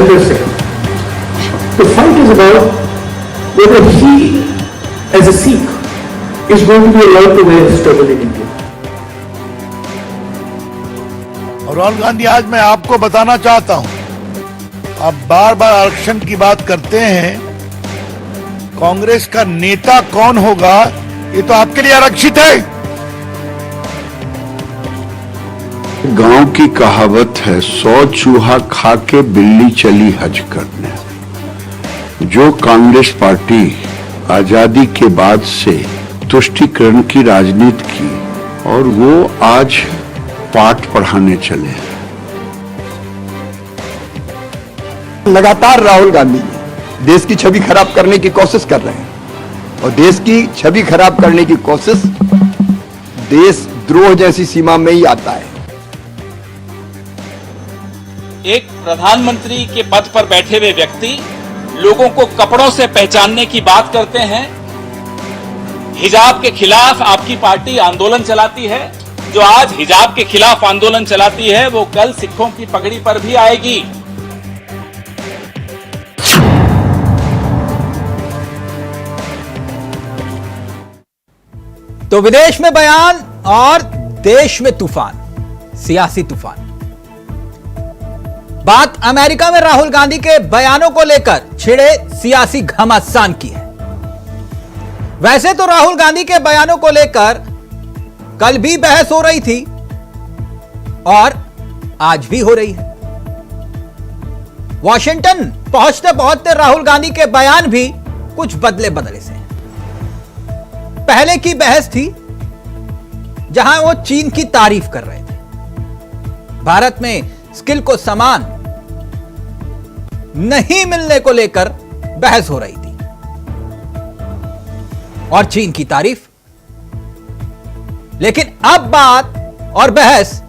welfare sector. The fight is about whether he, as a Sikh, is going to be allowed to wear struggle in India. और राहुल गांधी, आज मैं आपको बताना चाहता हूं, आप बार बार आरक्षण की बात करते हैं। कांग्रेस का नेता कौन होगा, ये तो आपके लिए आरक्षित है। गांव की कहावत है, 100 चूहा खा के बिल्ली चली हज करने। जो कांग्रेस पार्टी आजादी के बाद से तुष्टीकरण की राजनीति की और वो आज पाठ पढ़ाने चले हैं। लगातार राहुल गांधी देश की छवि खराब करने की कोशिश कर रहे हैं और देश की छवि खराब करने की कोशिश देशद्रोह जैसी सीमा में ही आता है। एक प्रधानमंत्री के पद पर बैठे हुए व्यक्ति लोगों को कपड़ों से पहचानने की बात करते हैं। हिजाब के खिलाफ आपकी पार्टी आंदोलन चलाती है। जो आज हिजाब के खिलाफ आंदोलन चलाती है वो कल सिखों की पगड़ी पर भी आएगी। तो विदेश में बयान और देश में तूफान, सियासी तूफान। बात अमेरिका में राहुल गांधी के बयानों को लेकर छिड़े सियासी घमासान की है। वैसे तो राहुल गांधी के बयानों को लेकर कल भी बहस हो रही थी और आज भी हो रही है। वॉशिंगटन पहुंचते पहुंचते राहुल गांधी के बयान भी कुछ बदले बदले से हैं। पहले की बहस थी जहां वो चीन की तारीफ कर रहे थे। भारत में स्किल को समान नहीं मिलने को लेकर बहस हो रही थी और चीन की तारीफ। लेकिन अब बात और बहस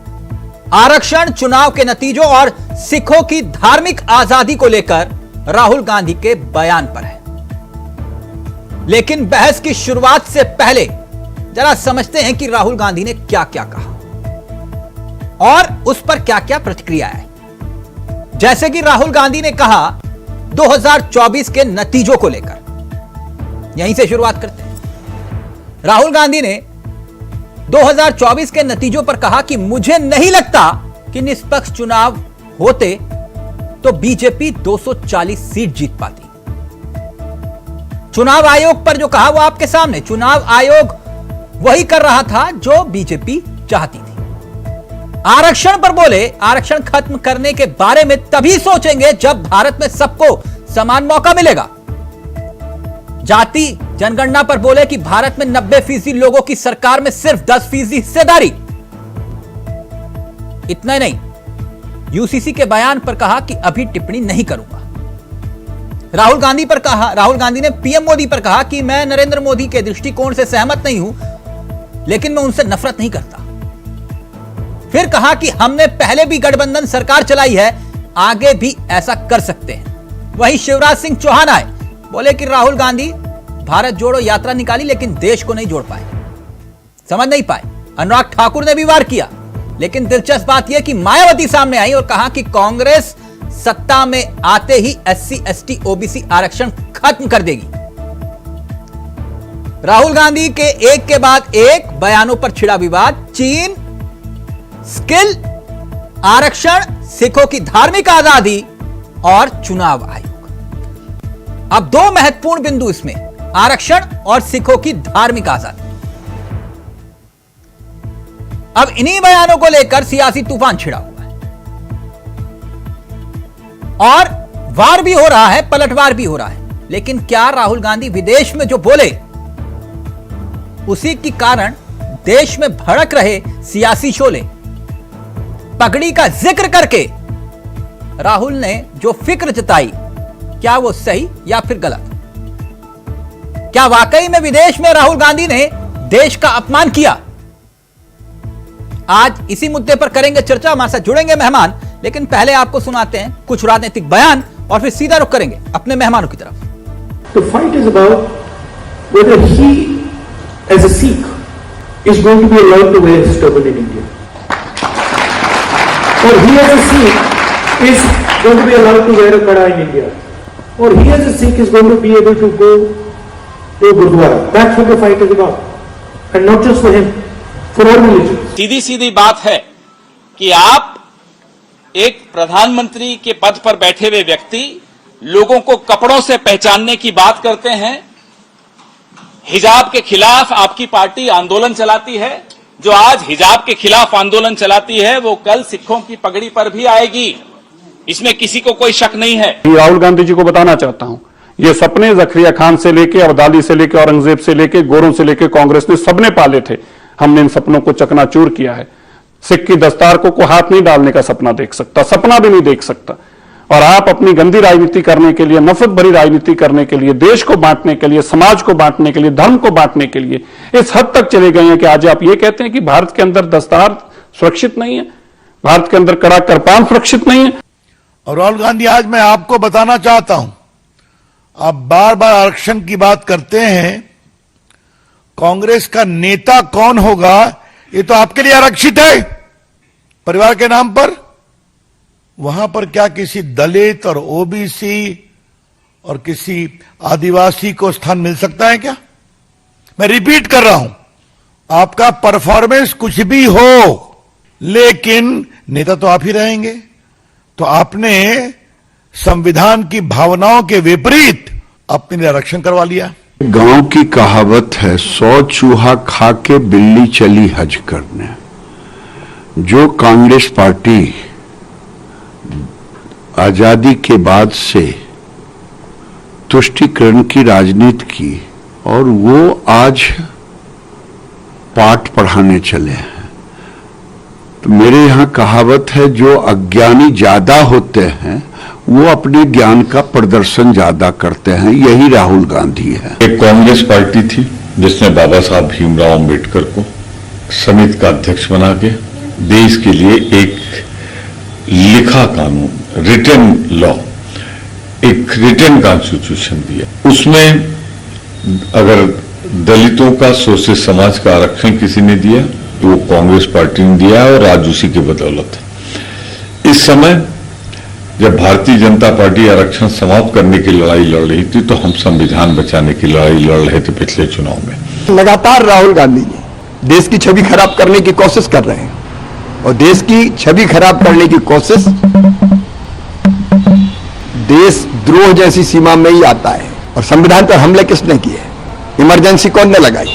आरक्षण, चुनाव के नतीजों और सिखों की धार्मिक आजादी को लेकर राहुल गांधी के बयान पर है। लेकिन बहस की शुरुआत से पहले जरा समझते हैं कि राहुल गांधी ने क्या क्या कहा और उस पर क्या क्या प्रतिक्रिया है। जैसे कि राहुल गांधी ने कहा 2024 के नतीजों को लेकर, यहीं से शुरुआत करते हैं। राहुल गांधी ने 2024 के नतीजों पर कहा कि मुझे नहीं लगता कि निष्पक्ष चुनाव होते तो बीजेपी 240 सीट जीत पाती। चुनाव आयोग पर जो कहा वो आपके सामने, चुनाव आयोग वही कर रहा था जो बीजेपी चाहती थी। आरक्षण पर बोले, आरक्षण खत्म करने के बारे में तभी सोचेंगे जब भारत में सबको समान मौका मिलेगा। जाति जनगणना पर बोले कि भारत में 90% लोगों की सरकार में सिर्फ 10% हिस्सेदारी। इतना नहीं, यूसीसी के बयान पर कहा कि अभी टिप्पणी नहीं करूंगा। राहुल गांधी ने पीएम मोदी पर कहा कि मैं नरेंद्र मोदी के दृष्टिकोण से सहमत नहीं हूं, लेकिन मैं उनसे नफरत नहीं करता। फिर कहा कि हमने पहले भी गठबंधन सरकार चलाई है, आगे भी ऐसा कर सकते हैं। वहीं शिवराज सिंह चौहान आए, बोले कि राहुल गांधी भारत जोड़ो यात्रा निकाली लेकिन देश को नहीं जोड़ पाए, समझ नहीं पाए। अनुराग ठाकुर ने भी वार किया, लेकिन दिलचस्प बात यह कि मायावती सामने आई और कहा कि कांग्रेस सत्ता में आते ही SC ST OBC आरक्षण खत्म कर देगी। राहुल गांधी के एक के बाद एक बयानों पर छिड़ा विवाद। चीन, स्किल, आरक्षण, सिखों की धार्मिक आजादी और चुनाव आयोग। अब दो महत्वपूर्ण बिंदु इसमें, आरक्षण और सिखों की धार्मिक आजादी। अब इन्हीं बयानों को लेकर सियासी तूफान छिड़ा हुआ है और वार भी हो रहा है, पलटवार भी हो रहा है। लेकिन क्या राहुल गांधी विदेश में जो बोले उसी के कारण देश में भड़क रहे सियासी शोले, पगड़ी का जिक्र करके राहुल ने जो फिक्र जताई, क्या वो सही या फिर गलत? क्या वाकई में विदेश में राहुल गांधी ने देश का अपमान किया? आज इसी मुद्दे पर करेंगे चर्चा। हमारे साथ जुड़ेंगे मेहमान, लेकिन पहले आपको सुनाते हैं कुछ राजनीतिक बयान और फिर सीधा रुख करेंगे अपने मेहमानों की तरफ। The fight is about whether he, as a Sikh, is going to be allowed to wear turban in India. Or he, as a Sikh, is going to be allowed to wear a kada in India. Or he as a Sikh is going to be able to go to Gurdwara. That's what the fight is about. And not just for him, for all religions. सीधी सीधी बात है कि आप एक प्रधानमंत्री के पद पर बैठे हुए व्यक्ति लोगों को कपड़ों से पहचानने की बात करते हैं। हिजाब के खिलाफ आपकी पार्टी आंदोलन चलाती है। जो आज हिजाब के खिलाफ आंदोलन चलाती है वो कल सिखों की पगड़ी पर भी आएगी, इसमें किसी को कोई शक नहीं है। राहुल गांधी जी को बताना चाहता हूं, ये सपने जखरिया खान से लेके, अब्दाली से लेके, औरंगजेब से लेके, गोरों से लेके कांग्रेस ने सबने पाले थे। हमने इन सपनों को चकनाचूर किया है। सिख की दस्तार को हाथ नहीं डालने का सपना देख सकता, सपना भी नहीं देख सकता। और आप अपनी गंदी राजनीति करने के लिए, नफरत भरी राजनीति करने के लिए, देश को बांटने के लिए, समाज को बांटने के लिए, धर्म को बांटने के लिए इस हद तक चले गए हैं कि आज आप ये कहते हैं कि भारत के अंदर दस्तार सुरक्षित नहीं है, भारत के अंदर कड़ा कृपान सुरक्षित नहीं है। और राहुल गांधी, आज मैं आपको बताना चाहता हूं, आप बार बार आरक्षण की बात करते हैं। कांग्रेस का नेता कौन होगा ये तो आपके लिए आरक्षित है परिवार के नाम पर। वहां पर क्या किसी दलित और ओबीसी और किसी आदिवासी को स्थान मिल सकता है क्या? मैं रिपीट कर रहा हूं, आपका परफॉर्मेंस कुछ भी हो लेकिन नेता तो आप ही रहेंगे। तो आपने संविधान की भावनाओं के विपरीत अपने लिए आरक्षण करवा लिया। गांव की कहावत है, 100 चूहा खा के बिल्ली चली हज करने। जो कांग्रेस पार्टी आजादी के बाद से तुष्टीकरण की राजनीति की और वो आज पाठ पढ़ाने चले हैं, तो मेरे यहां कहावत है, जो अज्ञानी ज्यादा होते हैं वो अपने ज्ञान का प्रदर्शन ज्यादा करते हैं। यही राहुल गांधी है। एक कांग्रेस पार्टी थी जिसने बाबा साहब भीमराव अंबेडकर को समिति का अध्यक्ष बना के देश के लिए एक लिखा कानून, रिटन लॉ, एक रिटन कॉन्स्टिट्यूशन दिया। उसमें अगर दलितों का, शोषित समाज का आरक्षण किसी ने दिया तो वो कांग्रेस पार्टी ने दिया और आज उसी की बदौलत है। इस समय जब भारतीय जनता पार्टी आरक्षण समाप्त करने की लड़ाई लड़ रही थी तो हम संविधान बचाने की लड़ाई लड़ रहे थे पिछले चुनाव में। लगातार राहुल गांधी जी देश की छवि खराब करने की कोशिश कर रहे हैं और देश की छवि खराब करने की कोशिश देशद्रोह जैसी सीमा में ही आता है। और संविधान पर हमले किसने किए? इमरजेंसी कौन ने लगाई?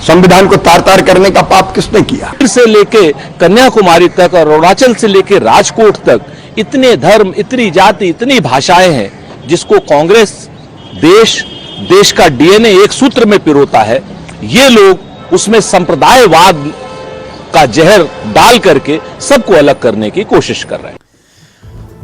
संविधान को तार तार करने का पाप किसने किया? से लेके कन्याकुमारी तक और अरुणाचल से लेके राजकोट तक इतने धर्म, इतनी जाति, इतनी भाषाएं हैं जिसको कांग्रेस देश का डीएनए एक सूत्र में पिरोता है। ये लोग उसमें संप्रदायवाद का जहर डाल करके सबको अलग करने की कोशिश कर रहे हैं।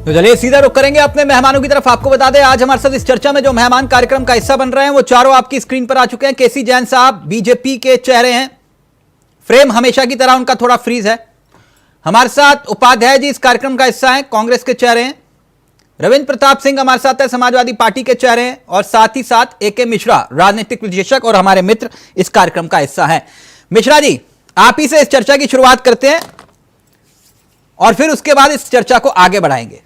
तो चलिए सीधा रुख करेंगे अपने मेहमानों की तरफ। आपको बता दें आज हमारे साथ इस चर्चा में जो मेहमान कार्यक्रम का हिस्सा बन रहे हैं वो चारों आपकी स्क्रीन पर आ चुके हैं। केसी जैन साहब बीजेपी के चेहरे हैं, फ्रेम हमेशा की तरह उनका थोड़ा फ्रीज है। हमारे साथ उपाध्याय जी इस कार्यक्रम का हिस्सा है, कांग्रेस के चेहरे हैं। रविंद्र प्रताप सिंह हमारे साथ है, समाजवादी पार्टी के चेहरे हैं। और साथ ही साथ AK मिश्रा राजनीतिक विश्लेषक और हमारे मित्र इस कार्यक्रम का हिस्सा है। मिश्रा जी, आप ही से इस चर्चा की शुरुआत करते हैं और फिर उसके बाद इस चर्चा को आगे बढ़ाएंगे।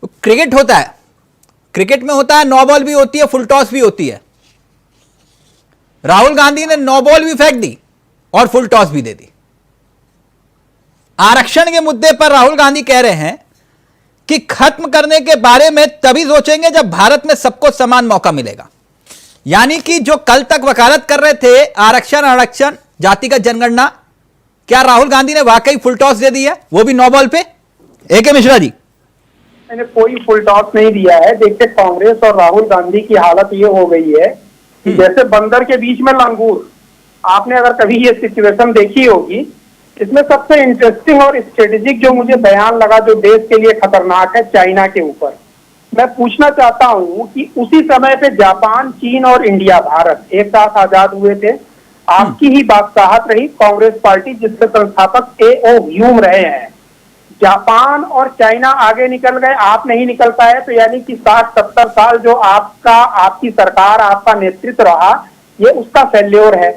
तो क्रिकेट होता है, क्रिकेट में होता है नो बॉल भी होती है, फुल टॉस भी होती है। राहुल गांधी ने नो बॉल भी फेंक दी और फुल टॉस भी दे दी। आरक्षण के मुद्दे पर राहुल गांधी कह रहे हैं कि खत्म करने के बारे में तभी सोचेंगे जब भारत में सबको समान मौका मिलेगा। यानी कि जो कल तक वकालत कर रहे थे आरक्षण, जातिगत जनगणना, क्या राहुल गांधी ने वाकई फुल टॉस दे दी है, वो भी नो बॉल पे? AK मिश्रा जी। मैंने कोई फुल टॉस नहीं दिया है। देखिए, कांग्रेस और राहुल गांधी की हालत ये हो गई है कि जैसे बंदर के बीच में लंगूर। आपने अगर कभी ये सिचुएशन देखी होगी, इसमें सबसे इंटरेस्टिंग और स्ट्रेटेजिक जो मुझे बयान लगा जो देश के लिए खतरनाक है, चाइना के ऊपर। मैं पूछना चाहता हूं कि उसी समय पे जापान, चीन और इंडिया, भारत एक साथ आजाद हुए थे। आपकी ही बादशाहत रही कांग्रेस पार्टी जिसके संस्थापक A.O. ह्यूम रहे हैं। जापान और चाइना आगे निकल गए, आप नहीं निकल पाए। तो यानी कि 60-70 साल जो आपकी सरकार, आपका नेतृत्व रहा, ये उसका फेल्योर है।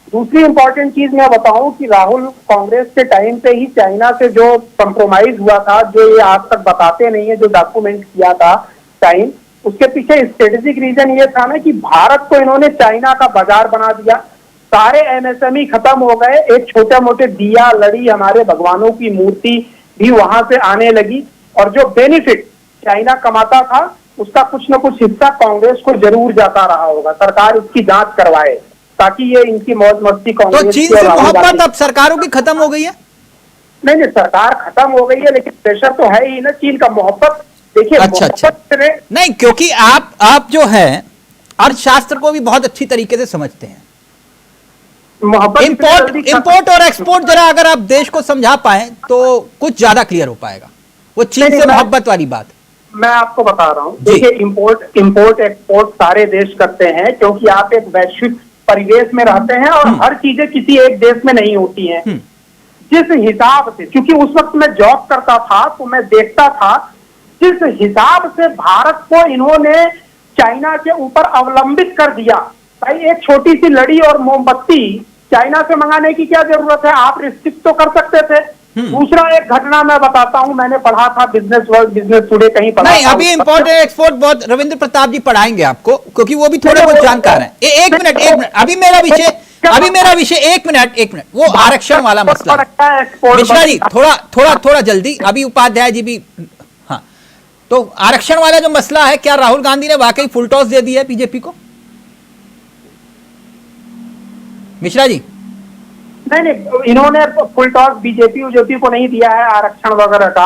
दूसरी इंपॉर्टेंट चीज मैं बताऊं कि राहुल कांग्रेस के टाइम पे ही चाइना से जो कंप्रोमाइज हुआ था, जो ये आज तक बताते नहीं है, जो डॉक्यूमेंट किया था टाइम, उसके पीछे स्ट्रेटेजिक रीजन ये था ना कि भारत को इन्होंने चाइना का बाजार बना दिया, सारे एमएसएमई खत्म हो गए, एक छोटे मोटे दिया लड़ी हमारे भगवानों की मूर्ति भी वहां से आने लगी, और जो बेनिफिट चाइना कमाता था उसका कुछ न कुछ हिस्सा कांग्रेस को जरूर जाता रहा होगा। सरकार इसकी जांच करवाए ताकि ये इनकी मौज मस्ती कांग्रेस तो चीन से मोहब्बत अब सरकारों की खत्म हो गई है? नहीं, सरकार खत्म हो गई है, लेकिन प्रेशर तो है ही ना चीन का। मोहब्बत देखिए, अच्छा। नहीं, क्योंकि आप जो है अर्थशास्त्र को भी बहुत अच्छी तरीके से समझते हैं। इंपोर्ट और एक्सपोर्ट जरा अगर आप देश को समझा पाए तो कुछ ज्यादा क्लियर हो पाएगा, वो चीन से मोहब्बत वाली बात। मैं आपको बता रहा हूं, देखिए इंपोर्ट एक्सपोर्ट सारे देश करते हैं, क्योंकि आप एक वैश्विक परिवेश में रहते हैं और हर चीजें किसी एक देश में नहीं होती हैं। जिस हिसाब से, क्योंकि उस वक्त मैं जॉब करता था तो मैं देखता था जिस हिसाब से भारत को इन्होंने चाइना के ऊपर अवलंबित कर दिया। भाई, एक छोटी सी लड़ी और मोमबत्ती चाइना से मंगाने की क्या जरूरत है, आप रिस्ट्रिक्ट तो कर सकते थे। दूसरा एक घटना मैं बताता हूं, मैंने पढ़ा था बिजनेस वर्ल्ड, बिजनेस टुडे कहीं पढ़ा नहीं, अभी इंपोर्ट एंड एक्सपोर्ट बहुत रविंद्र प्रताप जी पढ़ाएंगे आपको, क्योंकि वो भी थोड़े बहुत जानकार हैं। एक मिनट, अभी मेरा विषय एक मिनट, वो आरक्षण वाला मसला। मिश्रा जी थोड़ा जल्दी, अभी उपाध्याय जी भी। हाँ, तो आरक्षण वाला जो मसला है, क्या राहुल गांधी ने वाकई फुल टॉस दे दी है बीजेपी को? मिश्रा जी। नहीं, इन्होंने फुल टॉस बीजेपी को नहीं दिया है आरक्षण वगैरह का।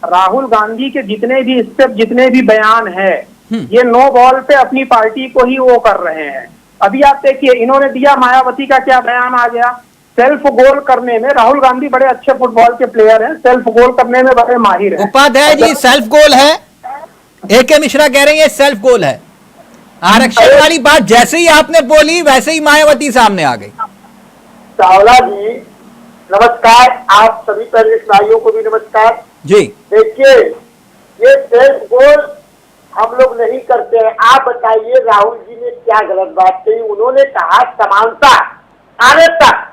राहुल गांधी के जितने भी स्टेप, जितने भी बयान है, ये नो बॉल पे अपनी पार्टी को ही वो कर रहे हैं। अभी आप देखिए, इन्होंने दिया, मायावती का क्या बयान आ गया, सेल्फ गोल करने में राहुल गांधी बड़े अच्छे फुटबॉल के प्लेयर हैं, सेल्फ गोल करने में बड़े माहिर हैं। उपाध्याय जी, सेल्फ गोल है, ए.के. मिश्रा कह रहे हैं सेल्फ गोल है। आरक्षण वाली बात जैसे ही आपने बोली वैसे ही मायावती सामने आ गई। चावला जी नमस्कार, आप सभी पैनलिस्ट भाइयों को भी नमस्कार जी। देखिए, ये सेल्फ गोल हम लोग नहीं करते हैं। आप बताइए राहुल जी ने क्या गलत बात कही? उन्होंने कहा समानता आने तक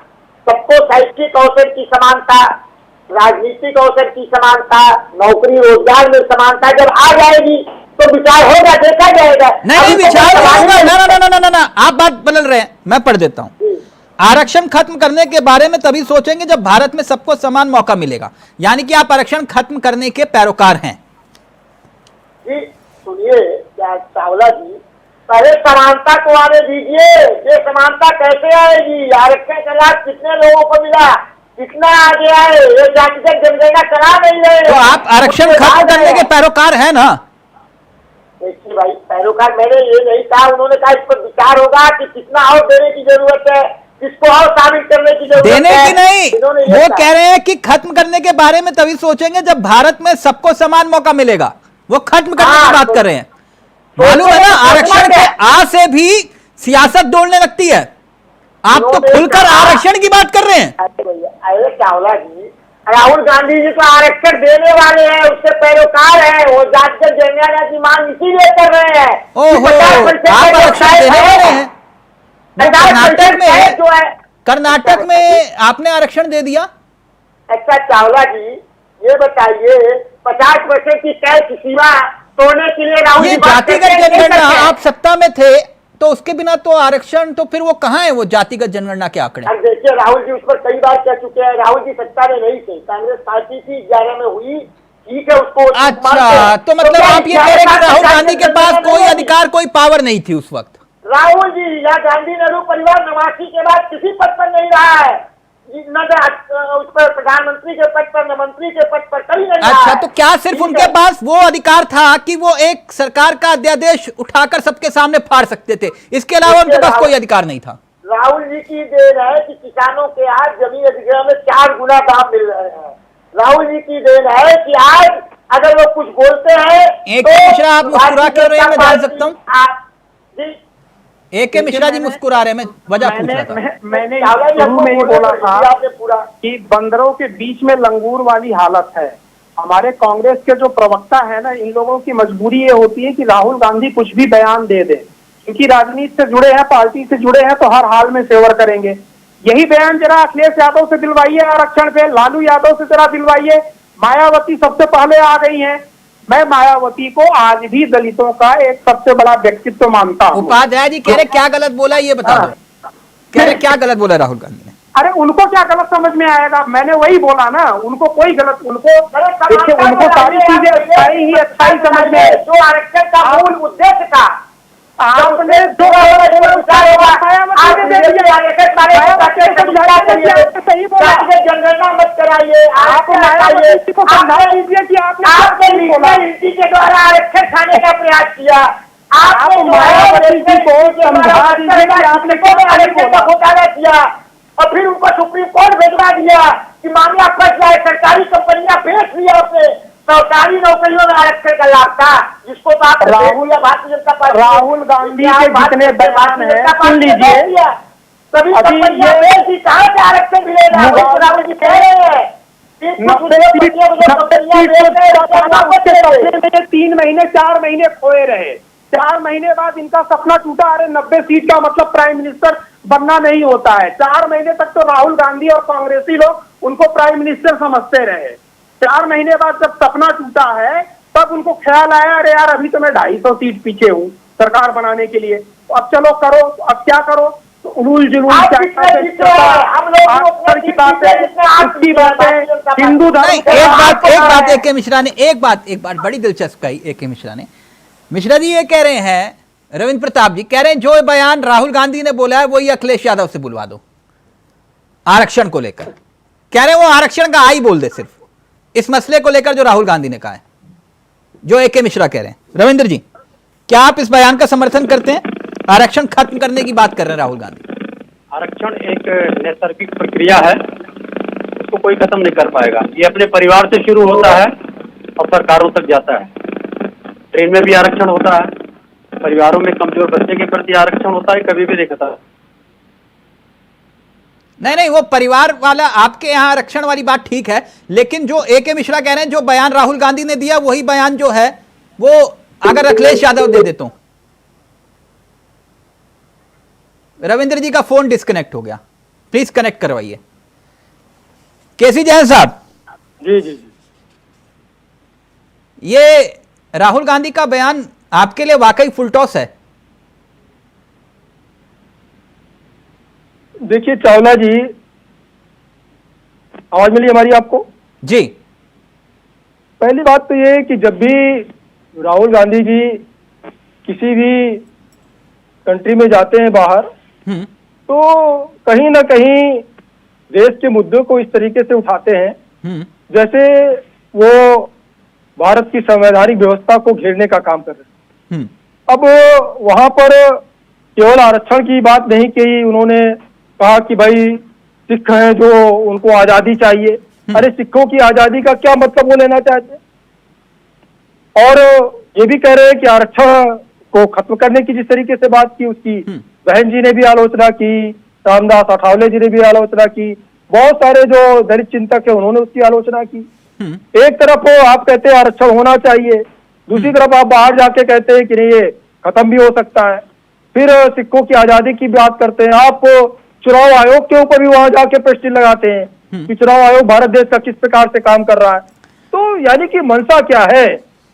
सबको शैक्षिक अवसर की समानता, राजनीतिक अवसर की समानता, नौकरी रोजगार में समानता जब आ जाएगी तो विचार होगा, देखा जाएगा। नहीं, विचार होगा ना, आप बात बदल रहे हैं। मैं पढ़ देता हूं, आरक्षण खत्म करने के बारे में तभी सोचेंगे जब भारत में सबको समान मौका मिलेगा। यानी कि आप आरक्षण खत्म करने के पैरोकार हैं। जी सुनिए क्या चावला जी, पहले समानता को आने दीजिए। ये समानता कैसे आएगी? आरक्षण का लाभ कितने लोगों को मिला, कितना आगे आए? ये जातिगत जनगणना करा नहीं रहे। तो आप आरक्षण खत्म करने के पैरोकार हैं ना? देखिए भाई, पैरोकार मैंने ये नहीं कहा, उन्होंने कहा इस पर विचार होगा कि कितना और देने की जरूरत है, किसको और शामिल करने की जरूरत है। देने की नहीं, वो कह रहे हैं कि खत्म करने के बारे में तभी सोचेंगे जब भारत में सबको समान मौका मिलेगा। वो खत्म करने की बात कर रहे हैं। मालूम है ना, आरक्षण के आ से भी सियासत दौड़ने लगती है। आप तो खुलकर आरक्षण की बात कर रहे हैं। अरे चावला जी, राहुल गांधी जी तो आरक्षण देने वाले हैं, उससे पैरोकार हैं, वो जातिगत जनगणना की मांग इसीलिए कर रहे हैं। ओहो, आप आरक्षण देने वाले हैं। कर्नाटक में आपने आरक्षण दे दिया। अच्छा चावला जी, ये बताइए 50% की टैक्स सीमा तोड़ने के लिए राहुल जी जातिगत जनगणना, आप सत्ता में थे तो उसके बिना तो आरक्षण, तो फिर वो कहाँ है वो जातिगत जनगणना के आंकड़े? देखिए राहुल जी उस पर कई बार कह चुके हैं। राहुल जी सत्ता में नहीं थे, कांग्रेस पार्टी थी, 11 में हुई, ठीक है उसको। अच्छा, तो मतलब आप ये कह रहे हैं कि राहुल गांधी के पास कोई अधिकार, कोई पावर नहीं थी उस वक्त? राहुल जी या गांधी नेहरू परिवार 89 के बाद किसी पद पर नहीं रहा है, न उस पर प्रधानमंत्री के पद पर, न मंत्री के पद पर, कहीं नहीं। अच्छा, तो क्या सिर्फ उनके पास वो अधिकार था कि वो एक सरकार का अध्यादेश उठाकर सबके सामने फाड़ सकते थे, इसके अलावा उनके पास कोई अधिकार नहीं था? राहुल जी की देन है कि किसानों के आज जमीन अधिग्रहण में 4 गुना दाम मिल रहे हैं। राहुल जी की देन है कि आज अगर वो कुछ बोलते हैं। एक मिश्रा, आप मुस्कुरा क्यों रहे हैं, मैं जान सकता हूँ? ए.के. मिश्रा जी मुस्कुरा रहे हैं, मैं वजह पूछ रहा था। मैंने शुरू में ही बोला था कि बंदरों के बीच में लंगूर वाली हालत है। हमारे कांग्रेस के जो प्रवक्ता है ना, इन लोगों की मजबूरी ये होती है कि राहुल गांधी कुछ भी बयान दे दे, क्योंकि राजनीति से जुड़े हैं, पार्टी से जुड़े हैं, तो हर हाल में फेवर करेंगे। यही बयान जरा अखिलेश यादव से दिलवाइए आरक्षण पे, लालू यादव से जरा दिलवाइए। मायावती सबसे पहले आ गई हैं। मैं मायावती को आज भी दलितों का एक सबसे बड़ा व्यक्तित्व मानता हूँ। उपाध्याय जी कह रहे क्या गलत बोला ये बता दो, कह रहे क्या गलत बोला राहुल गांधी ने? अरे उनको क्या गलत समझ में आएगा, मैंने वही बोला ना, उनको कोई गलत, उनको देखिए उनको सारी चीजें अच्छाई ही अच्छाई समझ में है। जो आरक्षण का मूल उद्देश्य था आपने जो सही बोला, जनगणना मत कराइए, आप मायावती को समझा दीजिए कि आपने के द्वारा आरक्षण खाने का प्रयास किया। आप मायावती को समझा दीजिए कि आपने आरक्षण का घोटाला किया और फिर उनको सुप्रीम कोर्ट भेजवा दिया कि मामला फंस जाए। सरकारी कंपनियां बेच दिया उसे, सरकारी नौकरियों में आरक्षण का लाभ था, जिसको तो आप राहुल या भारतीय जनता पार्टी, राहुल गांधी के जितने बयान हैं सुन लीजिए, सभी कंपनियां बेच दी, कहाँ से आरक्षण मिलेगा? राहुल जी कह रहे हैं 3 महीने 4 महीने खोए रहे, 4 महीने बाद इनका सपना टूटा। अरे 90 सीट का मतलब प्राइम मिनिस्टर बनना नहीं होता है। 4 महीने तक तो राहुल गांधी और कांग्रेसी लोग उनको प्राइम मिनिस्टर समझते रहे। 4 महीने बाद जब सपना टूटा है तब उनको ख्याल आया अरे यार अभी तो मैं 250 सीट पीछे हूँ सरकार बनाने के लिए, तो अब चलो करो, अब क्या करो, तो उलूल जुलूल हिंदू धर्म। एक के मिश्रा ने एक बात बड़ी दिलचस्प कही ए के मिश्रा ने। मिश्रा जी ये कह रहे हैं, रविंद्र प्रताप जी कह रहे हैं जो बयान राहुल गांधी ने बोला है वही अखिलेश यादव से बुलवा दो आरक्षण को लेकर। कह रहे हैं वो आरक्षण का आई बोल दे सिर्फ इस मसले को लेकर जो राहुल गांधी ने कहा है, जो ए के मिश्रा कह रहे हैं। रविंद्र जी क्या आप इस बयान का समर्थन करते हैं? आरक्षण खत्म करने की बात कर रहे हैं राहुल गांधी। आरक्षण एक नैसर्गिक प्रक्रिया है, उसको कोई खत्म नहीं कर पाएगा। ये अपने परिवार से शुरू होता है और सरकारों तक जाता है। ट्रेन में भी आरक्षण होता है, परिवारों में कमजोर बच्चे के प्रति आरक्षण होता है, कभी भी नहीं खत्म। नहीं वो परिवार वाला आपके यहाँ आरक्षण वाली बात ठीक है, लेकिन जो ए के मिश्रा कह रहे हैं जो बयान राहुल गांधी ने दिया वही बयान जो है वो अगर अखिलेश यादव दे देते हो। रविंद्र जी का फोन डिस्कनेक्ट हो गया, प्लीज कनेक्ट करवाइए। केसी जैन साहब जी जी जी, ये राहुल गांधी का बयान आपके लिए वाकई फुल टॉस है? देखिए चावला जी, आवाज मिली हमारी आपको? जी। पहली बात तो ये कि जब भी राहुल गांधी जी किसी भी कंट्री में जाते हैं बाहर, तो कहीं ना कहीं देश के मुद्दों को इस तरीके से उठाते हैं जैसे वो भारत की संवैधानिक व्यवस्था को घेरने का काम कर रहे हैं। अब वहां पर केवल आरक्षण की बात नहीं की, उन्होंने कहा कि भाई सिख हैं जो उनको आजादी चाहिए। अरे सिखों की आजादी का क्या मतलब वो लेना चाहते हैं? और ये भी कह रहे हैं कि आरक्षण को खत्म करने की जिस तरीके से बात की, उसकी बहन जी ने भी आलोचना की, रामदास अठावले जी ने भी आलोचना की, बहुत सारे जो दलित चिंतक है उन्होंने उसकी आलोचना की। एक तरफ आप कहते हैं आरक्षण होना चाहिए, दूसरी तरफ आप बाहर जाके कहते हैं कि नहीं ये खत्म भी हो सकता है। फिर सिखों की आजादी की बात करते हैं, आप चुनाव आयोग के ऊपर भी वहां जाके प्रश्न लगाते हैं कि चुनाव आयोग भारत देश का किस प्रकार से काम कर रहा है। तो यानी कि मंशा क्या है?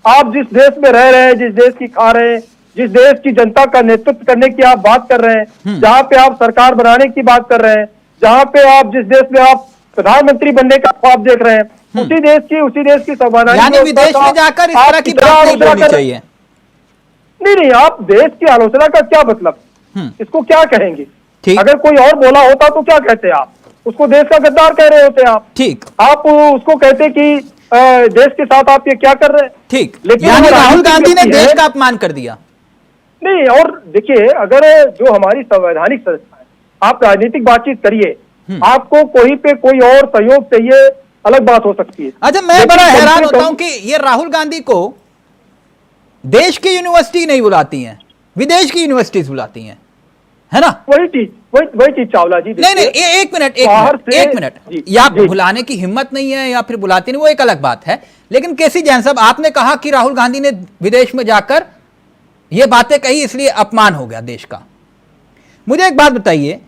आप जिस देश में रह रहे हैं, जिस देश की खा रहे हैं, जिस देश की जनता का नेतृत्व करने की आप बात कर रहे हैं, जहाँ पे आप सरकार बनाने की बात कर रहे हैं, जहाँ पे आप जिस देश में आप प्रधानमंत्री बनने का ख्वाब देख रहे हैं, उसी देश की संवैधानिक यानी विदेश में जाकर इस तरह की बात नहीं करनी चाहिए। नहीं, आप देश की आलोचना का क्या मतलब, इसको क्या कहेंगे? अगर कोई और बोला होता तो क्या कहते आप? उसको देश का गद्दार कह रहे होते आप। ठीक, आप उसको कहते कि देश के साथ आप ये क्या कर रहे हैं? ठीक, लेकिन यानी राहुल गांधी ने देश का अपमान कर दिया। नहीं, और देखिए अगर जो हमारी संवैधानिक संस्था है, आप राजनीतिक बातचीत करिए, आपको कोई पे कोई और सहयोग चाहिए, अलग बात हो सकती है। अच्छा, मैं बड़ा हैरान होता हूं कि ये राहुल गांधी को देश की यूनिवर्सिटी नहीं बुलाती हैं, विदेश की यूनिवर्सिटीज बुलाती हैं, है ना? वही चीज चावला जी। नहीं, एक मिनट, या बुलाने की हिम्मत नहीं है या फिर बुलाती नहीं, वो एक अलग बात है। लेकिन केसी जैन साहब, आपने कहा कि राहुल गांधी ने विदेश में जाकर ये बातें कही इसलिए अपमान हो गया देश का। मुझे एक बात बताइए,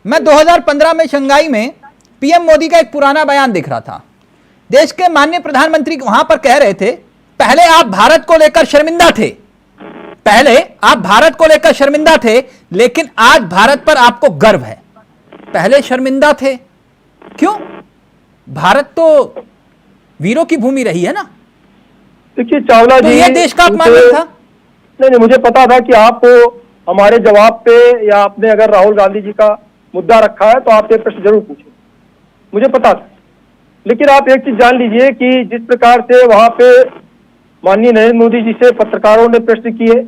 मैं 2015 में शंघाई में पीएम मोदी का एक पुराना बयान देख रहा था। देश के माननीय प्रधानमंत्री वहां पर कह रहे थे, पहले आप भारत को लेकर शर्मिंदा थे, पहले आप भारत को लेकर शर्मिंदा थे, लेकिन आज भारत पर आपको गर्व है। पहले शर्मिंदा थे, क्यों? भारत तो वीरों की भूमि रही है ना। देखिए चावला तो जी, ये देश का अपमान नहीं था? नहीं, मुझे पता था कि आप हमारे जवाब पे, या आपने अगर राहुल गांधी जी का मुद्दा रखा है तो आप ये प्रश्न जरूर पूछें, मुझे पता था। लेकिन आप एक चीज जान लीजिए कि जिस प्रकार से वहां पे माननीय नरेंद्र मोदी जी से पत्रकारों ने प्रश्न किए,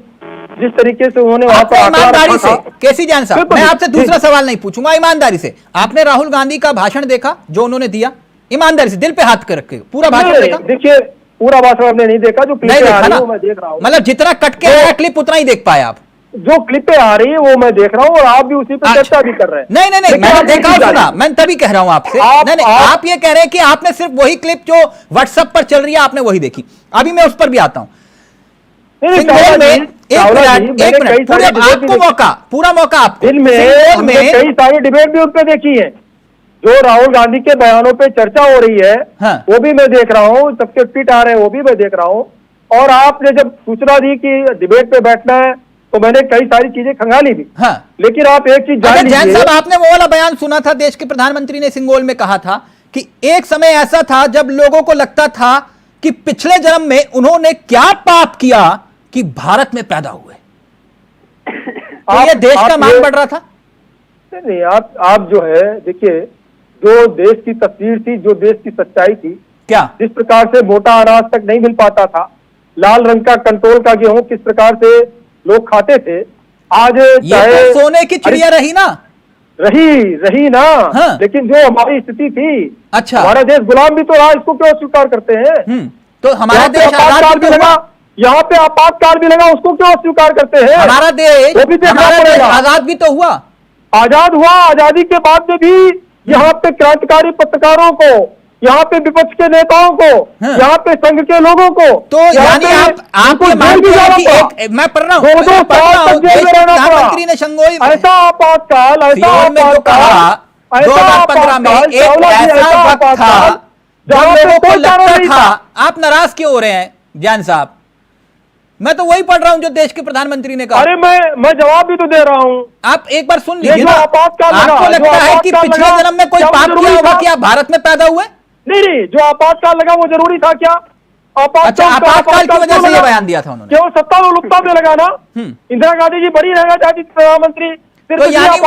जिस तरीके से उन्होंने वहां पर ईमानदारी से, केसी जान साहब, मैं आपसे दूसरा सवाल नहीं पूछूंगा, ईमानदारी से, आपने राहुल गांधी का भाषण देखा जो उन्होंने दिया? ईमानदारी से, दिल पे हाथ कर रखे, पूरा भाषण देखा? देखिए, पूरा भाषण आपने नहीं देखा, जो क्लिपें आ रही है वो मैं देख रहा हूँ। मतलब जितना कट के आया क्लिप उतना ही देख पाए आप? जो क्लिपें आ रही है वो मैं देख रहा हूँ, और आप भी उसी पर चर्चा भी कर रहे हैं। नहीं, मैंने देखा और सुना, मैं तभी कह रहा हूं आपसे। नहीं, आप ये कह रहे हैं कि आपने सिर्फ वही क्लिप जो व्हाट्सएप पर चल रही है आपने वही देखी। अभी मैं उस पर भी आता हूं। सिंगोल में एक मिनट, पूरा मौका आपको। दिन में कई सारी डिबेट भी उस पर देखी है, जो राहुल गांधी के बयानों पे चर्चा हो रही है, हाँ। वो भी मैं देख रहा हूँ, सबके ट्वीट आ रहे हैं वो भी मैं देख रहा हूँ। और आपने जब सूचना दी कि डिबेट पे बैठना है तो मैंने कई सारी चीजें खंगाली भी। हाँ। लेकिन आप एक चीज जान लीजिए, जैन साहब, आपने वो वाला बयान सुना था? देश के प्रधानमंत्री ने सिंगोल में कहा था कि एक समय ऐसा था जब लोगों को लगता था कि पिछले जन्म में उन्होंने क्या पाप किया कि भारत में पैदा हुए। तो ये देश का मान बढ़ रहा था? नहीं, आप जो है, देखिए, जो देश की तस्वीर थी, जो देश की सच्चाई थी, क्या जिस प्रकार से मोटा अनाज तक नहीं मिल पाता था, लाल रंग का कंट्रोल का गेहूं किस प्रकार से लोग खाते थे, आज ये तो सोने की चिड़िया रही ना, रही ना। हाँ। लेकिन जो हमारी स्थिति थी, अच्छा, हमारा देश गुलाम भी तो रहा, इसको क्यों स्वीकार करते हैं? तो हमारा देश आजाद भी लगा, यहाँ पे आपातकाल भी लगा, उसको क्यों स्वीकार करते हैं? हमारा देश आजाद भी तो हुआ, आजाद हुआ। आजादी के बाद में भी यहाँ पे क्रांतिकारी पत्रकारों को, यहाँ पे विपक्ष के नेताओं को, यहाँ पे संघ के लोगों को, तो यानी आप ये मानते हैं कि मैं पढ़ रहा हूँ, प्रधानमंत्री ने शंघाई ऐसा आपातकाल 2015 में एक ऐसा वक्त था जब लोगों को लगता था। आप नाराज क्यों हो रहे हैं जान साहब? मैं तो वही पढ़ रहा हूं जो देश के प्रधानमंत्री ने कहा। अरे मैं जवाब भी तो दे रहा हूं। आप एक बार सुन लीजिए ना। आपको लगता है कि पिछले जन्म में कोई पाप किया होगा कि आप भारत में पैदा हुए? नहीं, जो आपातकाल लगा वो जरूरी था क्या? आपातकाल की वजह से ये बयान दिया था उन्होंने, केवल सत्तानुलुप्ता में लगा ना। इंदिरा गांधी जी बड़ी रहना चाहती थी प्रधानमंत्री, तो यानी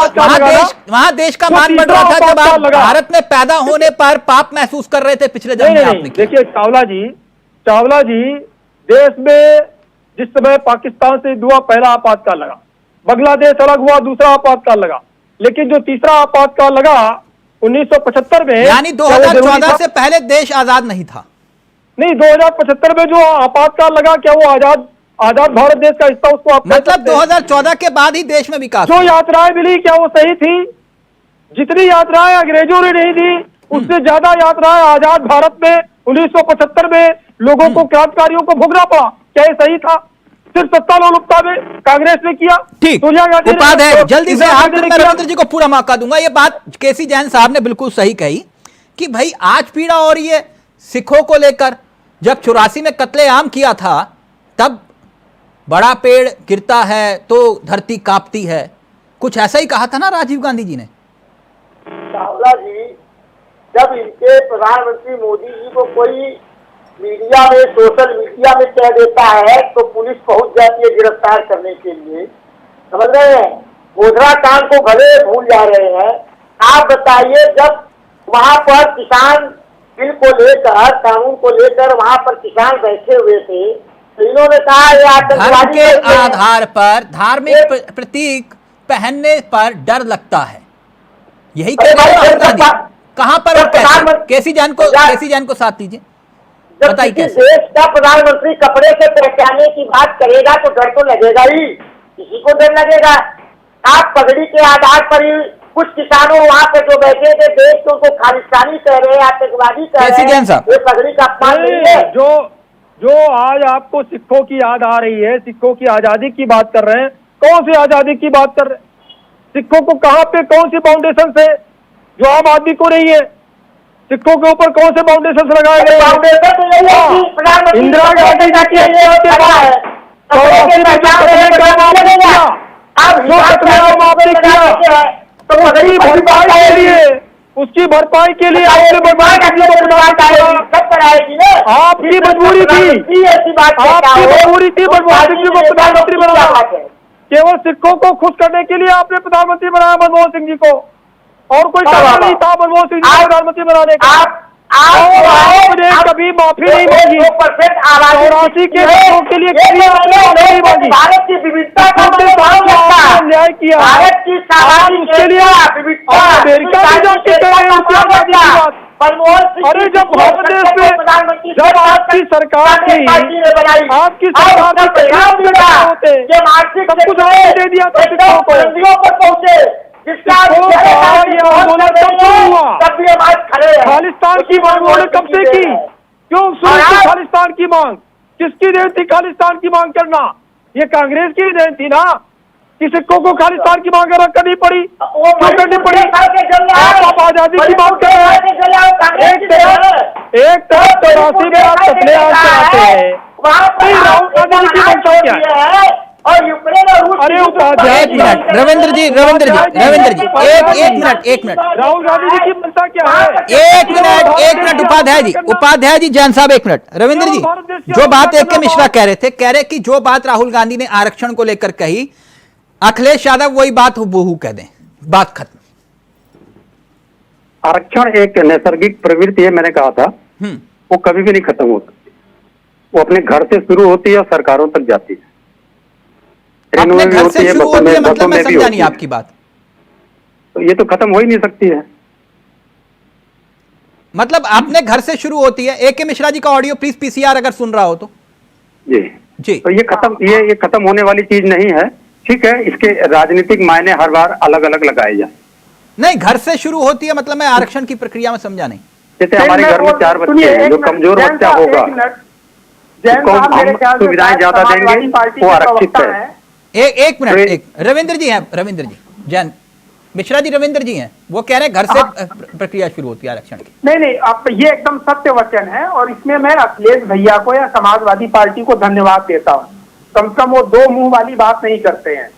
वहां देश का मान बढ़ रहा था जब आप भारत में पैदा होने पर पाप महसूस कर रहे थे पिछले जन्म में आपने। देखिए चावला जी, देश में जिस समय पाकिस्तान से हुआ पहला आपातकाल लगा, बांग्लादेश अलग हुआ, दूसरा आपातकाल लगा, लेकिन जो तीसरा आपातकाल लगा 1975 में, यानी 2014 से पहले देश आजाद नहीं था। नहीं, 2075 में जो आपातकाल लगा, क्या वो आजाद भारत देश का हिस्सा उसको आप मतलब 2014 के बाद ही देश में विकास? जो यात्राएं मिली क्या वो सही थी? जितनी यात्राएं अंग्रेजों ने नहीं दी उससे ज्यादा यात्राएं आजाद भारत में 1975 में लोगों को, क्रांतिकारियों को भुगतना पड़ा। क्या ये सही था? सिर्फ सत्तानुलुप्ता में कांग्रेस ने किया। ठीक, सोनिया गांधी है। जल्दी से आखिर में रविंद्र जी को पूरा मौका दूंगा। ये बात केसी जैन साहब ने बिल्कुल सही कही कि भाई आज पीड़ा हो रही है सिखों को लेकर। जब 84 में कत्लेआम किया था तब बड़ा पेड़ गिरता है तो धरती कांपती है, कुछ ऐसा ही कहा था ना राजीव गांधी जी ने। चावला जी, जब इनके प्रधानमंत्री मोदी जी को कोई मीडिया में, सोशल मीडिया में कह देता है तो पुलिस पहुंच जाती है गिरफ्तार करने के लिए, समझ रहे हैं? गोधरा कांड को भले भूल जा रहे हैं। आप बताइए, जब वहां पर किसान बिल को लेकर, कानून को लेकर वहां पर किसान बैठे हुए थे, तो इन्होंने कहा ये आतंकवादी के आधार पर धार्मिक प्रतीक पहनने पर डर लगता है, यही कहां पर? केसी जैन को साथ दीजिए, जब किसी देश का प्रधानमंत्री कपड़े से पहचानने की बात करेगा तो डर तो लगेगा ही, किसी को डर लगेगा। आप पगड़ी के आधार पर ही कुछ किसानों वहाँ पे जो बैठे थे देश को उनको खालिस्तानी कह रहे हैं, आतंकवादी कह रहे हैं, ये पगड़ी का अपमान नहीं है। जो आज आपको सिखों की याद आ रही है, सिखों की आजादी की बात कर रहे हैं, कौन सी आजादी की बात कर रहे हैं? सिखों को कहां पे कौन सी फाउंडेशन से जो आम आदमी को नहीं है, सिखों के ऊपर कौन से फाउंडेशन लगाए गए? इंदिरा गांधी जी की उसकी भरपाई के लिए आपकी मजबूरी थी, आपकी मजबूरी थी मनमोहन सिंह जी को प्रधानमंत्री बनाना। केवल सिखों को खुश करने के लिए आपने प्रधानमंत्री बनाया मनमोहन सिंह जी को, और कोई कारण नहीं था मनमोहन सिंह जी को प्रधानमंत्री बनाने का। आपने कभी माफी नहीं मांगी, 84 के लोगों के लिए कभी नहीं मांगी, भारत की विविधता का न्याय किया उसके लिए अमेरिका भी जाके कह रहे हैं। अरे जब भारत देश में जब आपकी सरकार थी, आपकी सरकार होते सब कुछ आपने दे दिया था सिखों को। आंदोलन कब शुरू हुआ? खालिस्तान की मांग उन्होंने कब से की? क्यों शुरू की खालिस्तान की मांग? किसकी देन थी खालिस्तान की मांग करना? ये कांग्रेस की देन थी ना कि सिखों को खालिस्तान की मांग करनी पड़ी। क्यों करनी पड़ी? आप आजादी की बात कर रहे हैं, एक तरफ 84 में आप कत्लेआम कराते हैं, राहुल गांधी जी की मंशा क्या है? और यूक्रेन और रूस, अरे उपाध्याय एक मिनट रविंद्र जी एक मिनट राहुल गांधी जी की मंशा क्या है? एक मिनट उपाध्याय जी जैन साहब एक मिनट। रविंद्र जी, जो बात AK मिश्रा कह रहे थे, कह रहे कि जो बात राहुल गांधी ने आरक्षण को लेकर कही, अखिलेश यादव वही बात हुबहू कह दें, बात खत्म। आरक्षण एक नैसर्गिक प्रवृत्ति है, मैंने कहा था, वो कभी भी नहीं खत्म हो सकती। वो अपने घर से शुरू होती है और सरकारों तक जाती है। अपने घर से शुरू होती है मतलब मैं समझा नहीं आपकी बात। तो ये तो खत्म हो ही नहीं सकती है। मतलब अपने घर से शुरू होती है। AK मिश्रा जी का ऑडियो प्लीज PCR अगर सुन रहा हो तो। जी तो ये खत्म होने वाली चीज नहीं है। ठीक है, इसके राजनीतिक मायने हर बार अलग अलग लगाए जाए। नहीं, घर से शुरू होती है मतलब मैं आरक्षण की प्रक्रिया में समझा नहीं। जैसे हमारे घर में 4 बच्चे हैं, जो कमजोर बच्चा होगा उसको हम सुविधाएं ज्यादा देंगे, वो आरक्षित है। एक मिनट रविंद्र जी जैन मिश्रा जी रविंद्र जी हैं, वो कह रहे हैं घर से प्रक्रिया शुरू होती है आरक्षण की। नहीं, आप ये एकदम सत्य वचन है, और इसमें मैं अखिलेश भैया को या समाजवादी पार्टी को धन्यवाद देता हूँ। कम से कम वो दो मुंह वाली बात नहीं करते हैं।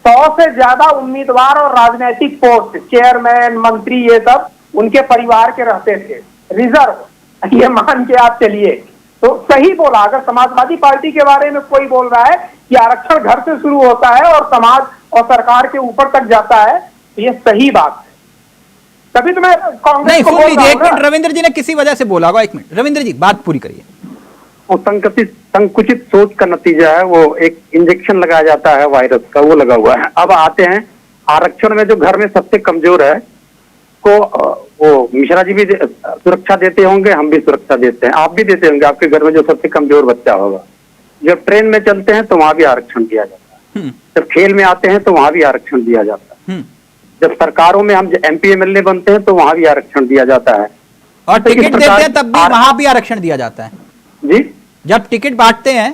100 से ज्यादा उम्मीदवार और राजनीतिक पोस्ट, चेयरमैन, मंत्री, ये सब उनके परिवार के रहते थे, रिजर्व, ये मान के आप चलिए। तो सही बोला, अगर समाजवादी पार्टी के बारे में कोई बोल रहा है कि आरक्षण घर से शुरू होता है और समाज और सरकार के ऊपर तक जाता है, तो ये सही बात है। तभी तो मैं कांग्रेस नहीं, को सुन बोल लीजिए रहा एक हूं ना। मिनट, रविंद्र जी ने किसी वजह से बोला होगा। एक मिनट रविंद्र जी, बात पूरी करिए। वो संकुचित सोच का नतीजा है। वो एक इंजेक्शन लगाया जाता है वायरस का, वो लगा हुआ है। अब आते हैं आरक्षण में, जो घर में सबसे कमजोर है को वो मिश्रा जी भी सुरक्षा देते होंगे, हम भी सुरक्षा देते हैं, आप भी देते होंगे। आपके घर में जो सबसे कमजोर बच्चा होगा, जब ट्रेन में चलते हैं तो वहां भी आरक्षण दिया जाता है, जब खेल में आते हैं तो वहां भी आरक्षण दिया जाता है, जब सरकारों में हम MP MLA बनते हैं तो वहां भी आरक्षण दिया जाता है, और टिकट देते हैं तब भी वहां भी आरक्षण दिया जाता है। जी, जब टिकट बांटते हैं